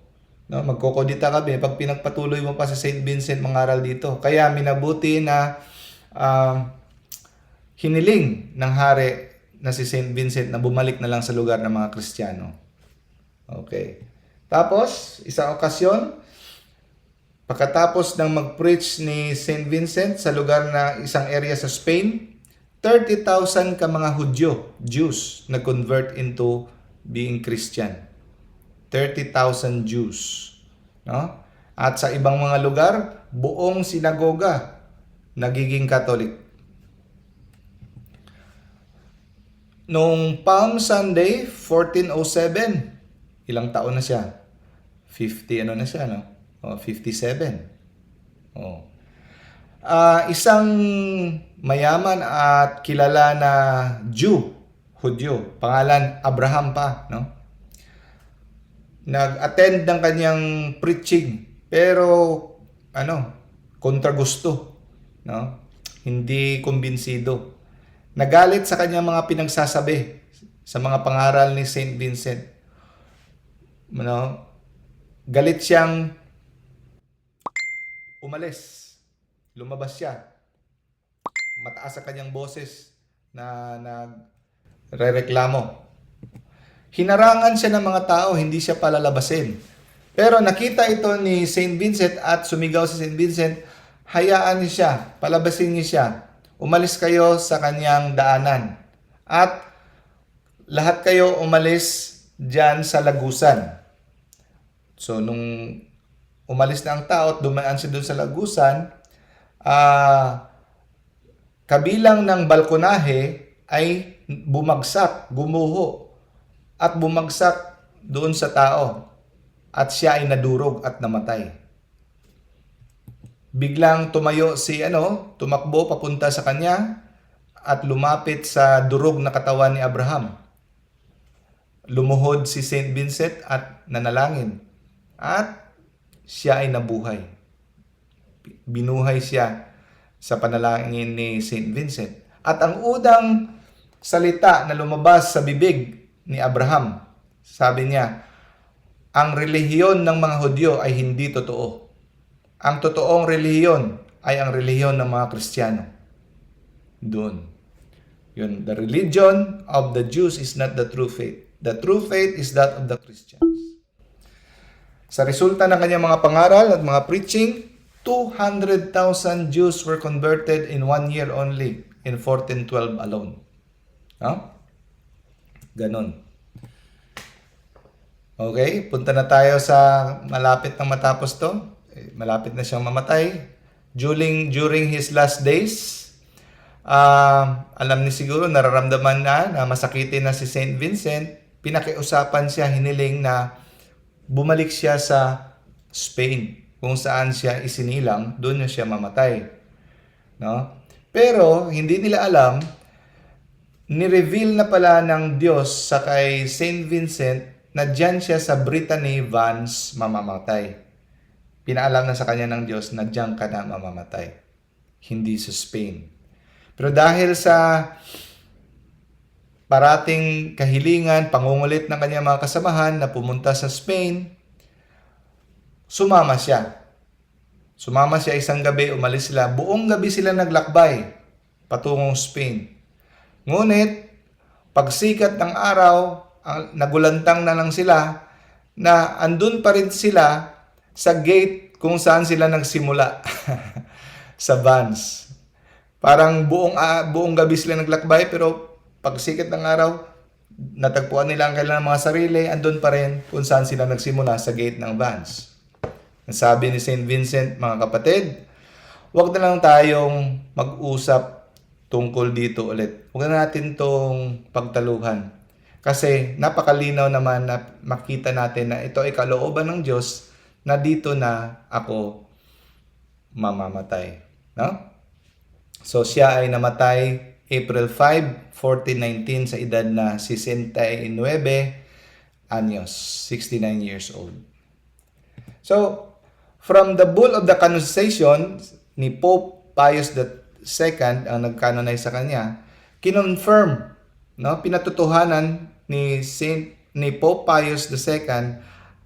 no? Magkokodita kami pag pinagpatuloy mo pa sa St. Vincent mangaral dito. Kaya minabuti na hiniling ng hari na si St. Vincent na bumalik na lang sa lugar ng mga Kristiyano. Okay. Tapos, isang okasyon, pagkatapos ng mag-preach ni St. Vincent sa lugar na isang area sa Spain, 30,000 ka mga Hudyo, Jews, nag-convert into being Christian. 30,000 Jews. No? At sa ibang mga lugar, buong sinagoga nagiging Catholic. Noong Palm Sunday, 1407, ilang taon na siya? 57, no? 57. Oh. Isang mayaman at kilala na Jew, Hudyo, pangalan Abraham pa, no? Nag-attend ng kanyang preaching, pero kontra gusto, no? Hindi kumbinsido. Nagalit sa kanyang mga pinagsasabi sa mga pangaral ni St. Vincent. No? Galit siyang umalis. Lumabas siya. Mataas sa kanyang boses na nagrereklamo. Hinarangan siya ng mga tao, hindi siya palalabasin. Pero nakita ito ni St. Vincent at sumigaw si St. Vincent, hayaan niyo siya, palabasin niyo siya. Umalis kayo sa kanyang daanan. At lahat kayo umalis dyan sa lagusan. So, nung umalis na ang tao at dumaan siya doon sa lagusan, kabilang ng balkonahe ay bumagsak, gumuho, at bumagsak doon sa tao. At siya ay nadurog at namatay. Biglang tumayo tumakbo papunta sa kanya at lumapit sa durog na katawan ni Abraham. Lumuhod si St. Vincent at nanalangin. At siya ay nabuhay. Binuhay siya sa panalangin ni St. Vincent. At ang unang salita na lumabas sa bibig ni Abraham, sabi niya, ang relihiyon ng mga Hudyo ay hindi totoo. Ang totoong relihiyon ay ang relihiyon ng mga Kristiyano. Doon. Yun, the religion of the Jews is not the true faith. The true faith is that of the Christians. Sa resulta ng kanyang mga pangaral at mga preaching, 200,000 Jews were converted in 1 year only, in 1412 alone. No? Ganon. Okay, punta na tayo sa malapit na matapos to. Malapit na siyang mamatay. During his last days, alam ni siguro, nararamdaman na masakitin na si Saint Vincent. Pinakiusapan siya, hiniling na bumalik siya sa Spain, kung saan siya isinilang, doon na siya mamatay. No? Pero hindi nila alam, ni-reveal na pala ng Diyos sa kay Saint Vincent na dyan siya sa Brittany, Vans, mamamatay. Pinaalam na sa kanya ng Diyos na dyan ka na mamamatay, hindi sa Spain. Pero dahil sa parating kahilingan, pangungulit ng kanyang mga kasamahan na pumunta sa Spain, sumama siya. Sumama siya isang gabi, umalis sila. Buong gabi sila naglakbay patungong Spain. Ngunit, pagsikat ng araw, nagulantang na lang sila na andun pa rin sila sa gate kung saan sila nagsimula sa Vans. Parang buong gabi sila naglakbay, pero pagsikat ng araw, natagpuan nila ang kailangan mga sarili, andun pa rin kung saan sila nagsimula sa gate ng Vans. Sabi ni Saint Vincent, mga kapatid, huwag na lang tayong mag-usap tungkol dito ulit. Huwag na natin tong pagtaluhan. Kasi napakalinaw naman na makita natin na ito ay kalooban ng Diyos na dito na ako mamamatay. No? So siya ay namatay April 5, 1419 sa edad na 69 anyos, 69 years old. So, from the bull of the canonization ni Pope Pius II, ang nag-canonize sa kanya, kinonfirm, no, pinatutuhanan ni Pope Pius II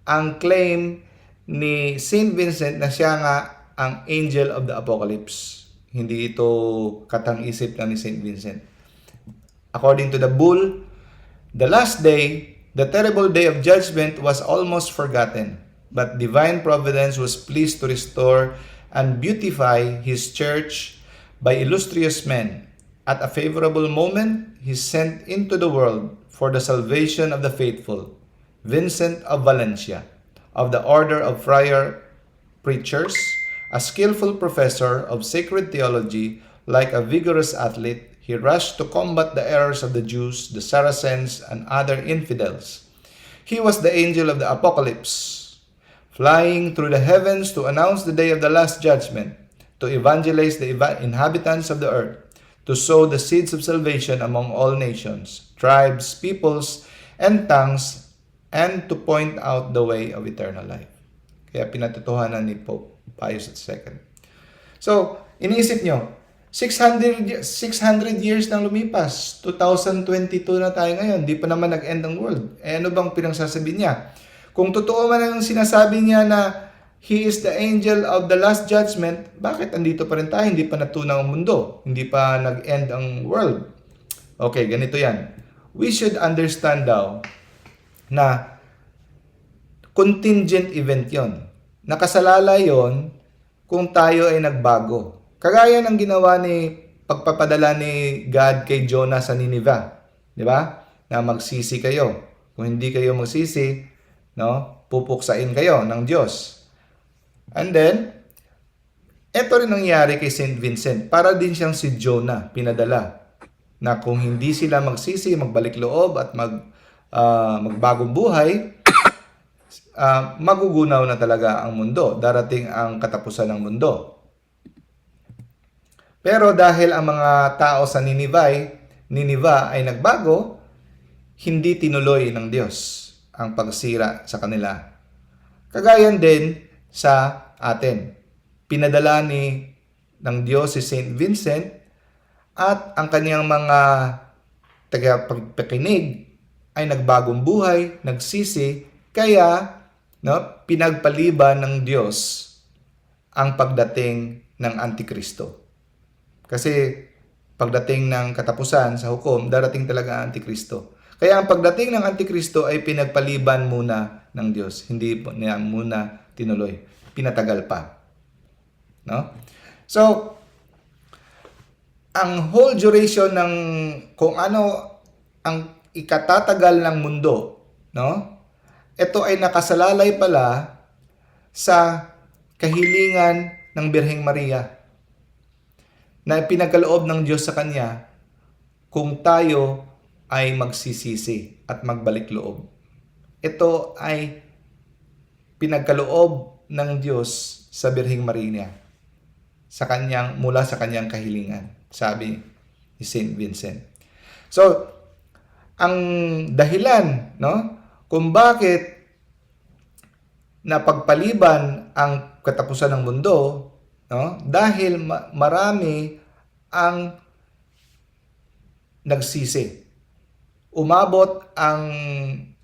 ang claim ni Saint Vincent na siya nga ang angel of the apocalypse. Hindi ito katang-isip lang ni Saint Vincent. According to the bull, the last day, the terrible day of judgment was almost forgotten, but divine providence was pleased to restore and beautify his church by illustrious men. At a favorable moment, he sent into the world for the salvation of the faithful, Vincent of Valencia, of the order of friar preachers, a skillful professor of sacred theology, like a vigorous athlete, he rushed to combat the errors of the Jews, the Saracens, and other infidels. He was the angel of the apocalypse, flying through the heavens to announce the day of the last judgment, to evangelize the inhabitants of the earth, to sow the seeds of salvation among all nations, tribes, peoples, and tongues, and to point out the way of eternal life. Kaya pinatutuhanan ni Pope Pius II. So, iniisip nyo, 600 years nang lumipas, 2022 na tayo ngayon, di pa naman nag-end ang world. Ano bang pinagsasabi niya? Kung totoo man ang sinasabi niya na He is the angel of the last judgment, bakit andito pa rin tayo? Hindi pa natunaw ang mundo. Hindi pa nag-end ang world. Okay, ganito yan. We should understand daw na contingent event yon. Nakasalala yon kung tayo ay nagbago. Kagaya ng ginawa pagpapadala ni God kay Jonah sa Nineveh. Di ba? Na magsisi kayo. Kung hindi kayo magsisi, no, pupuksain kayo ng Diyos. And then, ito rin nangyari kay Saint Vincent. Para din siyang si Jonah, pinadala. Na kung hindi sila magsisi, magbalik loob at magbagong buhay, magugunaw na talaga ang mundo. Darating ang katapusan ng mundo. Pero dahil ang mga tao sa Nineveh ay nagbago, hindi tinuloy ng Diyos ang pagsira sa kanila. Kagayan din sa atin. Pinadala ng Diyos si Saint Vincent at ang kaniyang mga tagapagpakinig ay nagbagong buhay, nagsisi, kaya pinagpaliban ng Diyos ang pagdating ng Antikristo. Kasi pagdating ng katapusan sa hukom, darating talaga ang Antikristo. Kaya ang pagdating ng Antikristo ay pinagpaliban muna ng Diyos. Hindi niya muna tinuloy. Pinatagal pa. No? So, ang whole duration ng kung ano ang ikatatagal ng mundo, no? Ito ay nakasalalay pala sa kahilingan ng Birheng Maria na pinagkaloob ng Diyos sa kanya kung tayo ay magsisisi at magbalik loob. Ito ay pinagkaloob ng Diyos sa Birheng Maria mula sa kanyang kahilingan, sabi ni Saint Vincent. So, ang dahilan, no, kung bakit napagpaliban ang katapusan ng mundo, no, dahil marami ang nagsisi. Umabot ang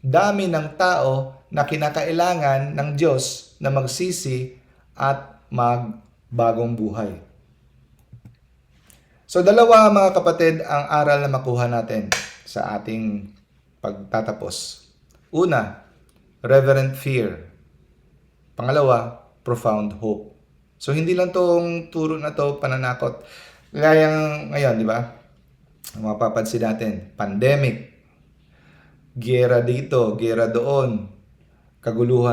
dami ng tao na kinakailangan ng Diyos na magsisi at magbagong buhay. So dalawa mga kapatid ang aral na makuha natin sa ating pagtatapos. Una, reverent fear. Pangalawa, profound hope. So hindi lang tong turo na to pananakot. Gaya ngayon, di ba? Mapapansin natin, pandemic, giyera dito, giyera doon, kaguluhan